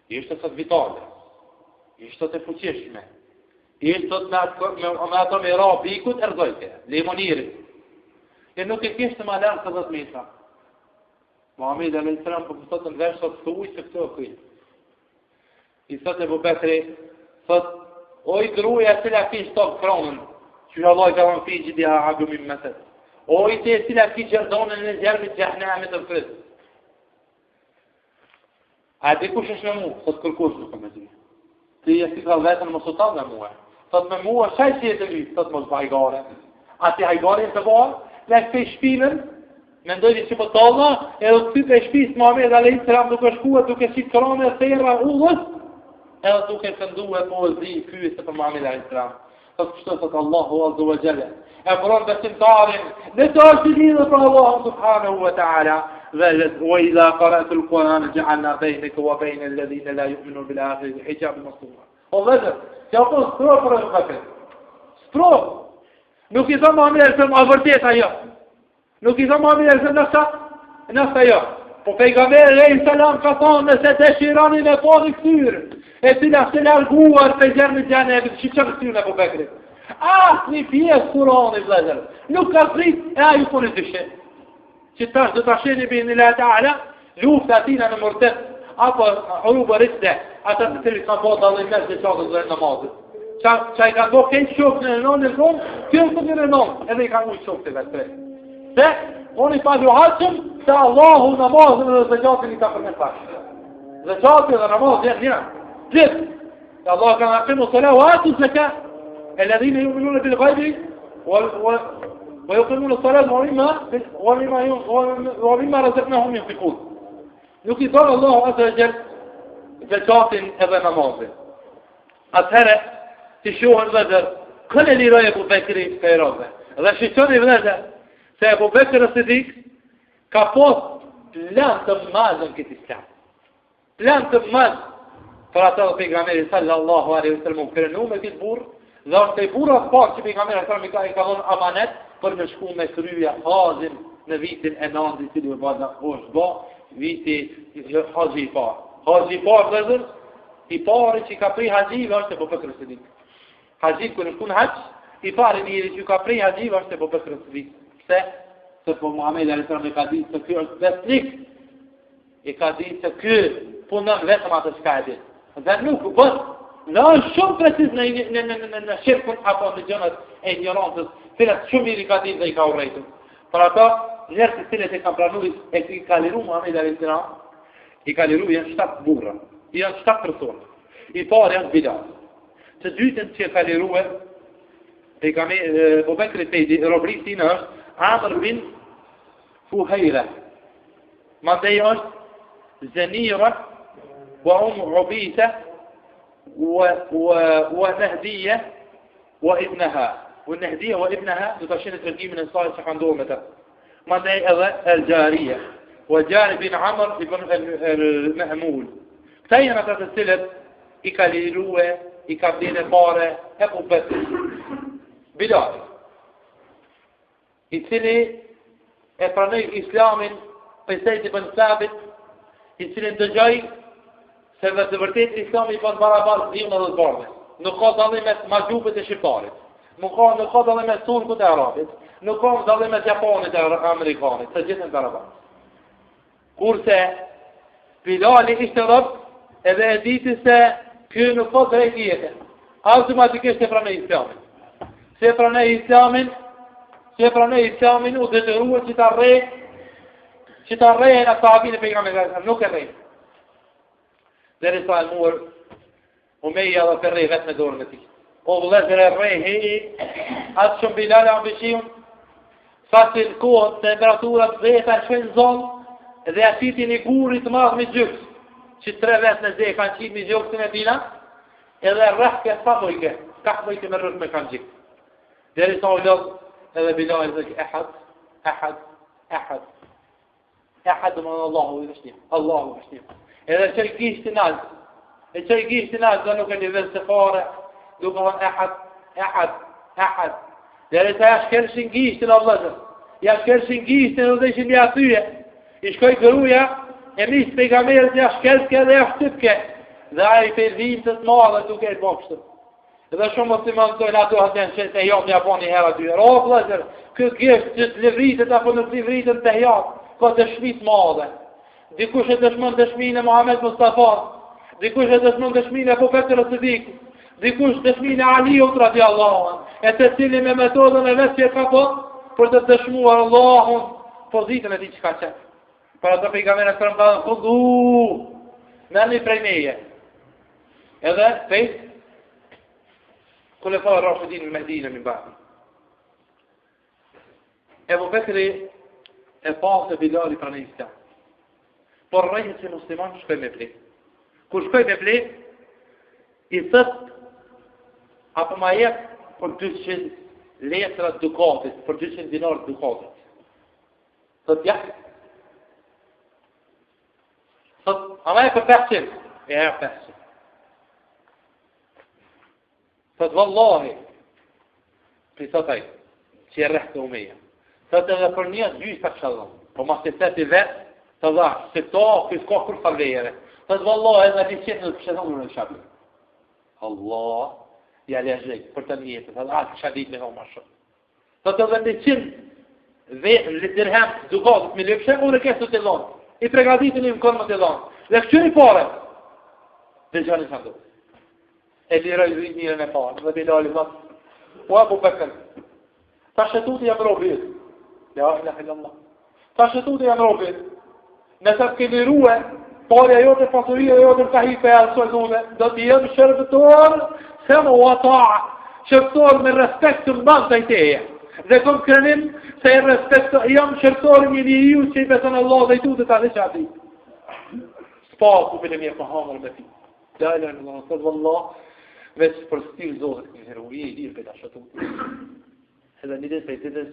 Ishte sot vitale, ishte të fuqishme, ishte me ato me ra pikut erzojke, limonirit. E nuk e kishtë ma lërë të 10 metra. Muhammedin alayhis salam për kësot në vesh sot të ujtë se këto e kujtë. I thot e Bubekri, thot, o i gruja cila kish tokë kronën, që Allah i ka vënë fi gjidiha hablum min masad. O i te cila kish gjerdonën në gjermit gjahnemit të frit. A di kush është me mu? Thot kërkush nuk me di. Ti e si ka vetën më sotan me mua. Thot me mua, shaj si e të lytë, thot mos hajgare. A ti hajgare e të barë, le këpë shpinën, me ndojnë që për talla, edhe këpë e shpisë Muhammed alayhis salam duke shkua, duke si kërone e thera ullës, edhe duke këndu e poezi, fyese për Muhammed alayhis salam. Thot Allahu azza wa jalla. E pron besimtarin në të është lidhur për Allah subhanahu wa ta'ala. وإذا قرأت القرآن جعلنا بينك وبين الذين لا يؤمنون بالآخرة حجاب مستورا. والله që apo stro për e mëkët. Stro. Nuk i thëmë Muhammed se më vërtet ajo. Nuk i thëmë Muhammed se nësa ajo. Po pejgamberi alayhi salam ka thonë nëse dëshironi me pa në këtyrë, e cila se larguar për gjerë në gjenevit, që që këtyrë në Abu Bekrit. Asë një pjesë Kurani vëllezër. Nuk ka prit e aju po në dyshe. Që tash do të sheni bin Allah Ta'ala, luftë atina në mërtet, apo hurubë rrisde, ata të të kanë po dallim mes dhe qatës dhe namazit. Qa i kanë po kejtë shokë në nënë në zonë, kjo të në nënë, edhe i kanë ujtë shokë të vetë. Se, unë i palu haqëm, se Allahu namazin dhe zëgjatin i ka përmendash. Zëgjatin dhe namazin janë një. Gjithë, se Allah kanë aqimu salahu atu zëka, e ledhine ju minune bil gajbi, ويقيمون الصلاة ومما رزقناهم ينفقون. Nuk i thonë Allahu azza wa jall zakatin edhe namazin. Atëherë ti shohën vëllezër, kënë liroi Abu Bekri Kajrove. Dhe shikoni vëllezër se Abu Bekr as-Siddiq ka pas plan të madh në këtë islam. Plan të madh për atë pejgamberi sallallahu alaihi wasallam kërnu me këtë burr, dhe është e burra pak që pejgamberi sallallahu alaihi wasallam i ka dhënë amanet për me shku me kryja hazin në vitin e 9 i cili u bë viti haxhi i parë. Haxhi i parë vëllezër, i pari që ka pri haxhive është Abu Bekr as-Siddiq. Haxhi kur në haxh, i pari njëri që ka pri haxhive është Abu Bekr as-Siddiq. Pse? Se po Muhamedi alayhis salam e ka ditë se ky është besnik. E ka ditë se ky punon vetëm atë çka e di. Dhe nuk bën në shumë preciz në shirkun apo në gjërat e ignorancës, cilat shumë i ka ditë dhe i ka urrejtur. Për ata njerëz të cilët e kanë pranuar e ka liru Muhamedi alayhis salam, i ka liru janë 7 burra, janë 7 persona. I parë janë Bilal. Të dytën që ka liruar Abu Bekri Tejdi, robrisi në është Amr bin Fuhayra. Mandej është Zanira wa Ubisa ونهدية وابنها والنهدية وابنها تشين ترجيم من الصالح حندومة ما ده الجارية وجار بن عمر بن المهمول تاينا تتسلت إكاليروه إكابدين باره أبو بكر بلال إتلي إفراني إسلام قيسيد بن ثابت إتلي دجاي se vetë të vërtet islami i pas barabar dhivën edhe të bardhe. Nuk ka dallim mes magjupit e shqiptarit. Nuk ka dallim mes turkut e arabit. Nuk ka dallim mes japonit e amerikanit. Se gjithën barabar. Kurse Bilali ishte rob edhe e diti se kjo nuk ka drejt jetë. Automatikisht e pranoi islamin. Se pranoi islamin u detyruar që ta rrejë në sahabin e pejgamberit, nuk e rrejë. Deri sa e muër Umeja dhe përrej vetë me dorën e ti. O vëllezër e rrejë, atë shumë Bilal e ambishion, sa që në kohën temperaturat zeta në shënë zonë, dhe asiti një gurit madhë me gjykës, që 3 vetë në zhe kanë qitë me gjykësin e tina, edhe rrëhke sa mojke, ka mojke me rrëhke me kanë gjykë. Deri sa u lëzë, edhe Bilal dhe ehad, dhe më në Allahu i vështim, Allahu i vështim. Edhe që i kishtë në alë, dhe nuk e një vëzë të fare, duke në ehad. Dhe e ta shkërshin gishtë në vëzër, shkërshin gishtë në dhe ishin një atyje, i shkoj gëruja, e misë pejgamberët ja shkërske dhe ja shtypke, dhe a i përvim të të madhe duke e bokshtë. Dhe shumë më të më nëtojnë ato atë që të jam një apon një hera dyre. O vëzër, këtë gishtë që të livritët apo nuk livritën të jatë, ka të shmit madhe. Dikush e dëshmon dëshminë e Muhammed Mustafa, dikush e dëshmon dëshminë e Abu Bekr as-Siddiq, dikush dëshminë e Aliut radhiyallahu anhu, e të cili me metodën e vetë që ka për të dëshmuar Allahun pozitën e tij që ka qenë. Për atë pejgamberi sallallahu alaihi wasallam thonë, "Nani prej meje." Edhe pejt kule fa Rashidin në Medina min ba'di. Abu Bekri e pasë e Bilali pra në islam. Por rrejhet që musliman shkoj me ble. Kur shkoj me ble, i thët, apo ma jep për 200 letra dukatit, për 200 dinar dukatit. Thot, ja. Thot, ama e për 500. E 500. Thot, vallahi, për thot aj, që e rrehtë umeja. Thot edhe për një, 2 për shalom. Po ma se teti vetë, të dhash, se to, kësë ka kur farlejere. Thot, vallahi, edhe 100 në pësheton në shabë. Allah, ja lejëj, për të njëtë. Thot, kësha ditë me ma shumë. Thot, edhe 100 dhe dirhem dukatit me lëpshe, unë e kesë të dhonë. I pregaditin i më konë më të dhonë. Dhe këqyri pare. Dhe gjani sa ndohë. E liraj njërën e parë. Dhe Bilali thot, o Abu Bekr, ta shetuti jam robit. Ja, ilah illallah. Ta shetuti jam robit. Nëse të ke liruë, parja jote, pasuria jote, ka hi për alësoj dhune, do t'i jemë shërbëtor, se më wata, shërbëtor me respekt të mbanë të i teje. Dhe kom krenim se e respekto, jam shërtori një ju që i beson Allah dhe i tu dhe ta dhe që ati. Spaku ku bile mje pëhamër me ti. Dajla në Allah, sëtë vëllah, veç për stil zohet një heruje i lirë për ta shëtu. Edhe një dhe të dhe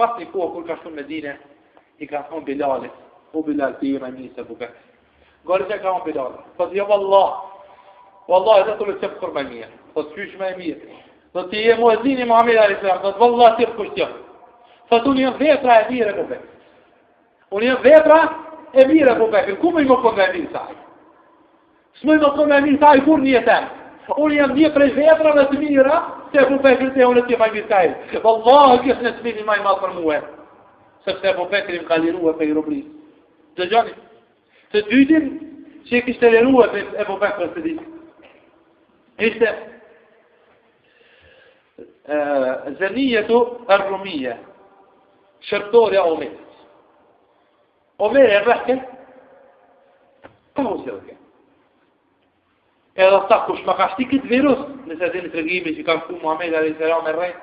pas një kohë kur ka shumë me dine, i ka thonë Bilalit, o Bilal të i me një se bubek. Gori që ka thonë Bilalit, sëtë jo vëllah, edhe të le qëpë kur me mirë, sëtë qysh me mirë. Do t'i e muezini Muhammed a.s. Do të vëllat t'i kushtë. Thot unë jam vetra e mire e Bubekër. Unë jam vetra e mire e Bubekër. Ku më i më konë me mirë saj? Së më i më konë me mirë saj kur një jetem. Unë jam një prej vetra dhe të mira se Bubekër të unë t'je maj mirë saj. Vëllah, kësë në të mini maj malë për muhe. Sepse Bubekër im ka liru e për i rubris. Dhe gjani, të dytin që i kishtë liru e Bubekër së ditë. Ishte Zenijetu Arrumije, shërtorja Omerit. Omeri e rrehke, ka mu si rrehke. Edhe ta kush ma ka shti këtë virus, nëse dhe një të regimi që ka shtu Muhammed a.s. me rrejt,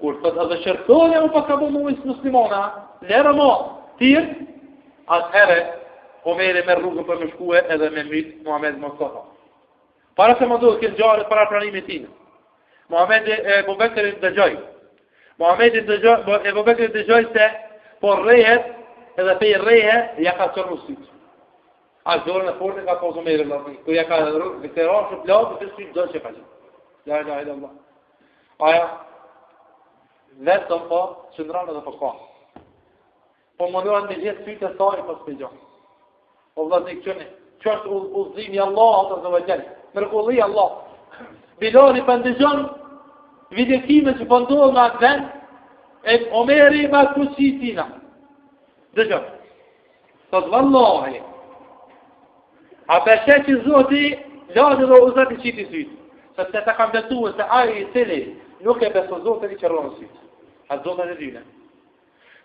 kur të edhe shërtorja u pa ka bu mujës muslimona, lera ma, tirë, atëhere, Omeri me rrugën për më shkue edhe me mytë Muhammed Mustafa. Para se më duhet këtë gjarët para pranimit tinë. Muhammed e Bubekrit dëgjoj. Muhammed e Bubekrit dëgjoj se po rrehet edhe pe i rrehe ja ka qërru sytë. A dorën e forte ka posë Omeri lëmi. Kër ja ka viteran që platë, të sytë dojë që ka që. La ilaha illallah. Aja, vetëm po, qëndranë edhe po ka. Po më nërën me gjithë sytë e sari pas për gjohë. O vëllaznik qëni, që është uzimi Allah, atër dhe vëgjeni. Mërkulli Allah. Bilali pëndëgjon videkime që pëndohë në atë vend, e Omeri me atë kuqi tina. Dëgjëm, sot vallahi, a përshë që zoti, lade dhe uzat i qiti sytë, sepse të kam betuë se aji i cili nuk e beso zotën i qërronë sytë. A zotën e dyne.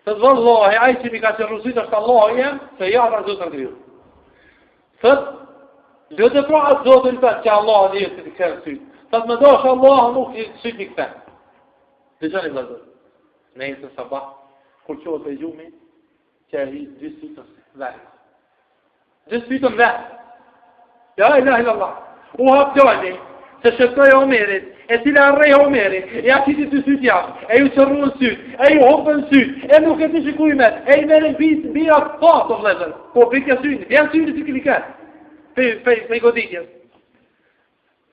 Sot vallahi, aji që mi ka qërru sytë është Allah jem, se jara zotën grilë. Sot, lëtë pra atë zotën të që Allah një të të kërë sytë. Sot me dosh Allah nuk i sytë një këtën. Dhe gjëni vëzër, në jesë në sabah, kur qohët e gjumi, që e hi 2 sytën vetë. 2 sytën vetë. Ja, ilaha illallah. U hapë gjani, se shëtoj Omerit, e cila arrej Omerit, e a qiti 2 sytë jashtë, e ju qërru në sytë, e ju hopën sytë, e nuk e të shikujmet, e i merin bia pato vëzër, po bitja sytë, vjen sytë si kliket, pe goditjes.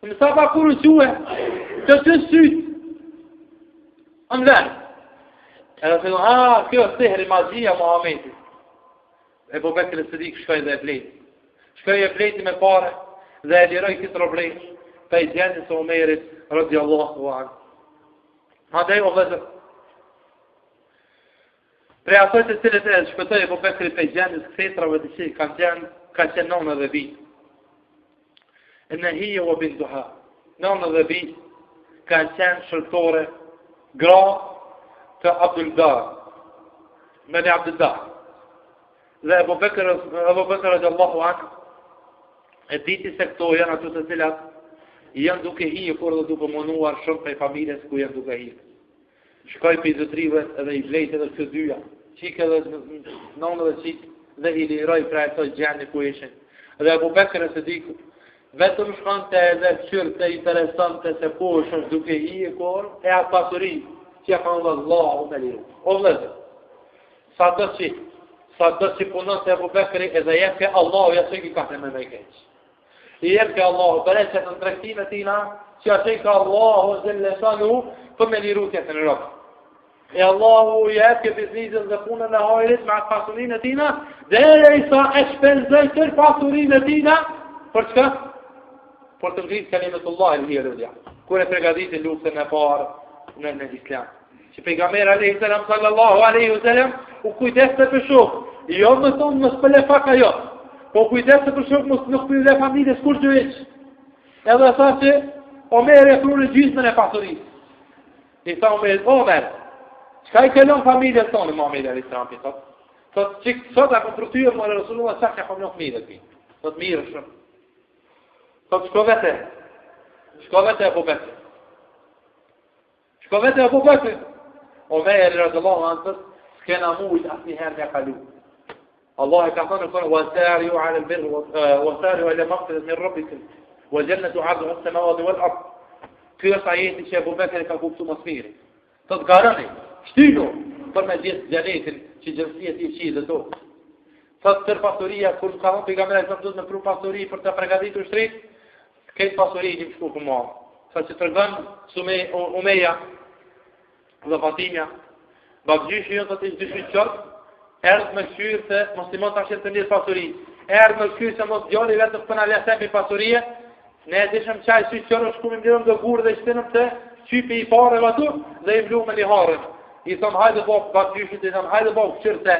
Në sa pa kur u quhe, të sytë, në vend. Edhe se kjo është sehri magjia Muhammedit. E Bubekri Sidik shkoj dhe e blejti. Shkoj e blejti me pare, dhe e liroj këtë roblejt, pe i gjenjës e Omerit, radiallahu anhu. Hadej o vëzër. Pre asoj të cilët e shpëtoj e Bubekri pe i gjenjës kësetrave të që kanë qenë nonë dhe bitë. Në hije o binduha, nonë dhe bitë kanë qenë shërtore gra të Abdullah, Beni Abdullah. Dhe Abu Bekr radiallahu anhu e diti se këto janë ato të cilat janë duke hije, por dhe duke mënuar shumë për familjes ku janë duke hije. Shkoj për i zëtrive edhe i vlejt edhe këtë dyja, qikë edhe nonë dhe qikë, dhe i liroj për e të gjenë ku ishin. Dhe Abu Bekr vetëm shkante edhe qyrte interesante se po është duke I e kor, e atë pasuri që ja ka në Allahu me liru. O vëllezër, sa të që punon të Ebu Bekri edhe jep ke Allahu, ja që ki ka të me keq. I jep ke Allahu, për e që të në trektime tina, që ja që ka Allahu zëllesanu për me liru të në rëpë. E Allahu jep ke biznizën dhe punën e hajrit me atë pasurin e tina, dhe e sa e shpenzoj tër pasurin e tina, për çka? Për të ngritë kalimetullah e lirë, kur e pregaditin luftën e parë në Islam. Që pejgamberi alayhi salam sallallahu alaihi wasallam u kujdeste për shok. Jo më thonë mos pële faka jo. Po kujdeste për shok mos nuk pyet familjes kur të hiç. Edhe tha që Omer e prurë gjysmën e pasurisë. I tha Omer, çka I kelon familjes tonë Muhamedi alayhi salam i thotë. Thotë çik sot apo trutyer me Resulullah sa ka punon fëmijët e thotë mirë shumë. Thotë shko vete Abu Bekr. Shko vete Abu Bekr. Omer radhiyallahu anhu s'kena mujt asnjëherë me kalu. Allah e ka thënë në wasari'u 'ala al-birr wasari'u ila maghfiratin min rabbikum wa jannatu 'arduha as-samawati wal-ard. Ky është ajeti që Abu Bekri ka kuptuar më së miri. Thotë garani, shtyno për me gjithë xhenetin që gjërësia ti qiell dhe tokë. Thotë tër pasuria kur ka thënë pejgamberi sa duhet me pru pasuri për të përgatitur shtrit, këtë pasuri i shku për mua. Sa që tregon Umeja dhe Fatimja, babgjyshi jo të të dyshit qërë, erdhë me këshyrë se muslimon të ashen të njërë pasuri. Erdhë me këshyrë se mos gjoni vetëm për në lesepi pasurie, ne e dishëm qaj që qërë shku me mdirëm dhe gurë dhe ishtinëm të qypi I pare vëtu dhe I vlu me një harën. I thëmë hajde bo babgjyshit, I thëmë hajde bo këshyrë se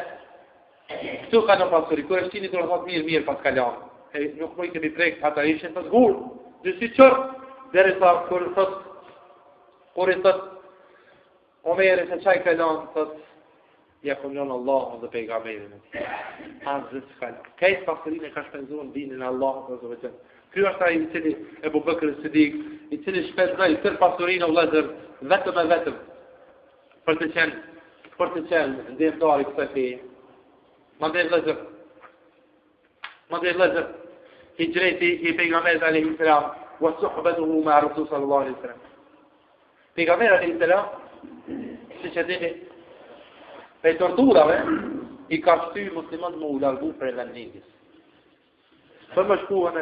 këtu ka në pasuri. Kër e shtini të rëthot mirë pas kalanë. Nuk më I kemi prejkë ata ishin të gurë. Dyshit qërë, deri sa kur I thët Omeri se qaj kalon, thët, ja këmjon Allah dhe pejgamberin e ti. Hazës kalon. Kajtë pasurin e ka shpenzuar dinin Allah dhe vëtën. Ky është ai I cili Ebu Bekr Siddiq, I cili shpenzoi tër pasurin e vëllezër vetëm e vetëm për të qenë ndërtari kësaj feje. Mandej vëllezër, hijreti I pejgamberit alayhi salam wa suhbatuhu ma Rasul sallallahu alaihi wasallam. Pejgamberi alayhi salam si që dini, pe torturave, I ka shty muslimat më u largu për e vendinjës. Për më shku në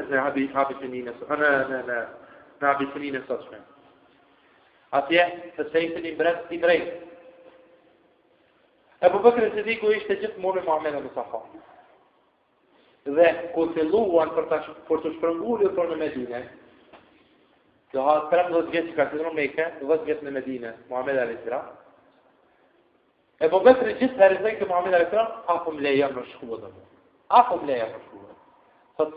Abisininës sot shme. Atje, të sejfin I mbret I drejt. Ebu Bekr Siddiku ishte gjithë mune Muhammed Mustafa. Dhe ku filluan për të shpërngulur për në Medine, do ha 13 vjet që ka qenë në Mekë, 10 vjet në Medinë, Muhamedi alayhis salam. Ebu Bekri gjithë herëzën që Muhamedi alayhis salam apo më lejon në shkollë. Apo më lejon në shkollë. Sot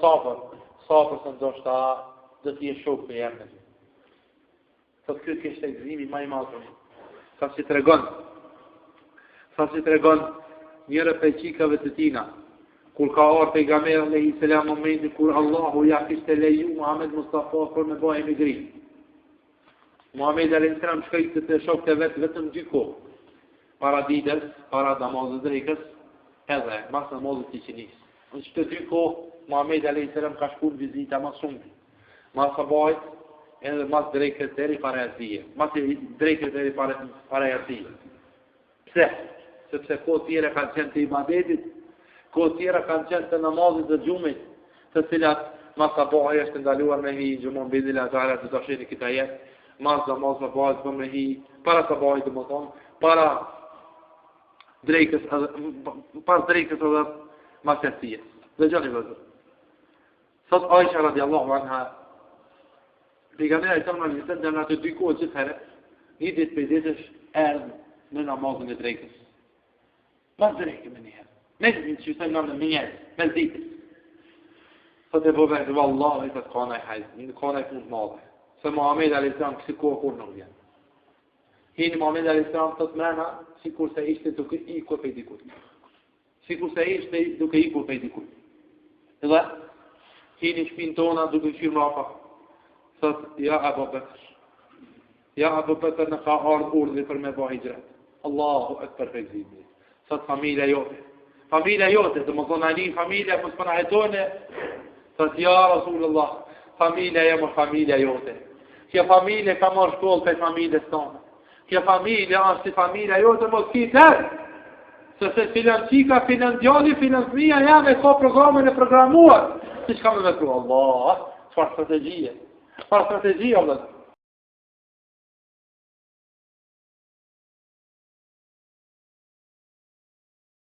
sabër se ndoshta do të jesh shok me emrin. Sot ky kishte gëzimi më I madh. Sa si tregon njëra prej çikave të tina. Kur ka ardhur pejgamberi alayhis salam momenti kur Allahu ja kishte leju Muhammed Mustafa për me bëj emigrim. Muhamedi alayhis salam shkoi të shokët e vet vetëm 2 kohë. Para ditës, para namazit drekës, edhe mas namazit të qinis. Në çdo 2 kohë Muhamedi alayhis salam ka shkuar vizita më shumë. Mas sabahit edhe mas drekës deri para jasije. Mas drekës deri para jasije. Pse? Sepse kohë tjera kanë qenë të ibadetit, kohë tjera kanë qenë të namazit dhe xhumit, të cilat mas sabahit është ndaluar me hi xhumon bidila ta'ala të dashini këta jetë, mas namaz sabahit për me hi, para sabahit dhe më thonë, para drekës edhe mas jasije. Dhe gjani vëzër. Sot Aisha radiallahu anha, pejgamberi sa më vjen në ato 2 kohë që herë, një ditë për ditësh erdhë në namazin e drekës. Mas drekë me njëherë. Ne që të në njëherë, me ditës. Sot e bëbër, vallahi të kona I hajzë, kona I punë madhe. Se Muhammed a.s. kësi kohë kur nuk vjen. Hini Muhammed a.s. të të mrena, si kur se ishte duke I kur për dikut. Si kur se ishte duke I kur për dikut. Dhe, hini shpinë tona duke qyrë mrapa. Sot, ja Abu Bekr. Ja Abu Bekr në ka ardhë urdhë për me bëj hijret. Allahu akbar për gzimi. Sot familja jote, të më thonë ani familja, për s'pëna hetojnë, sot ja Rasulullah, familja jemi familja jote. Kjo familje ka marrë shkollë për familjes tonë. Kjo familje është si familja jote mos kitër. Sëse filan qika, filan djali, filan fëmija jam e ka programën e programuar. Si që ka me vetru? Allah, çfarë strategjie? Çfarë strategjie, Allah?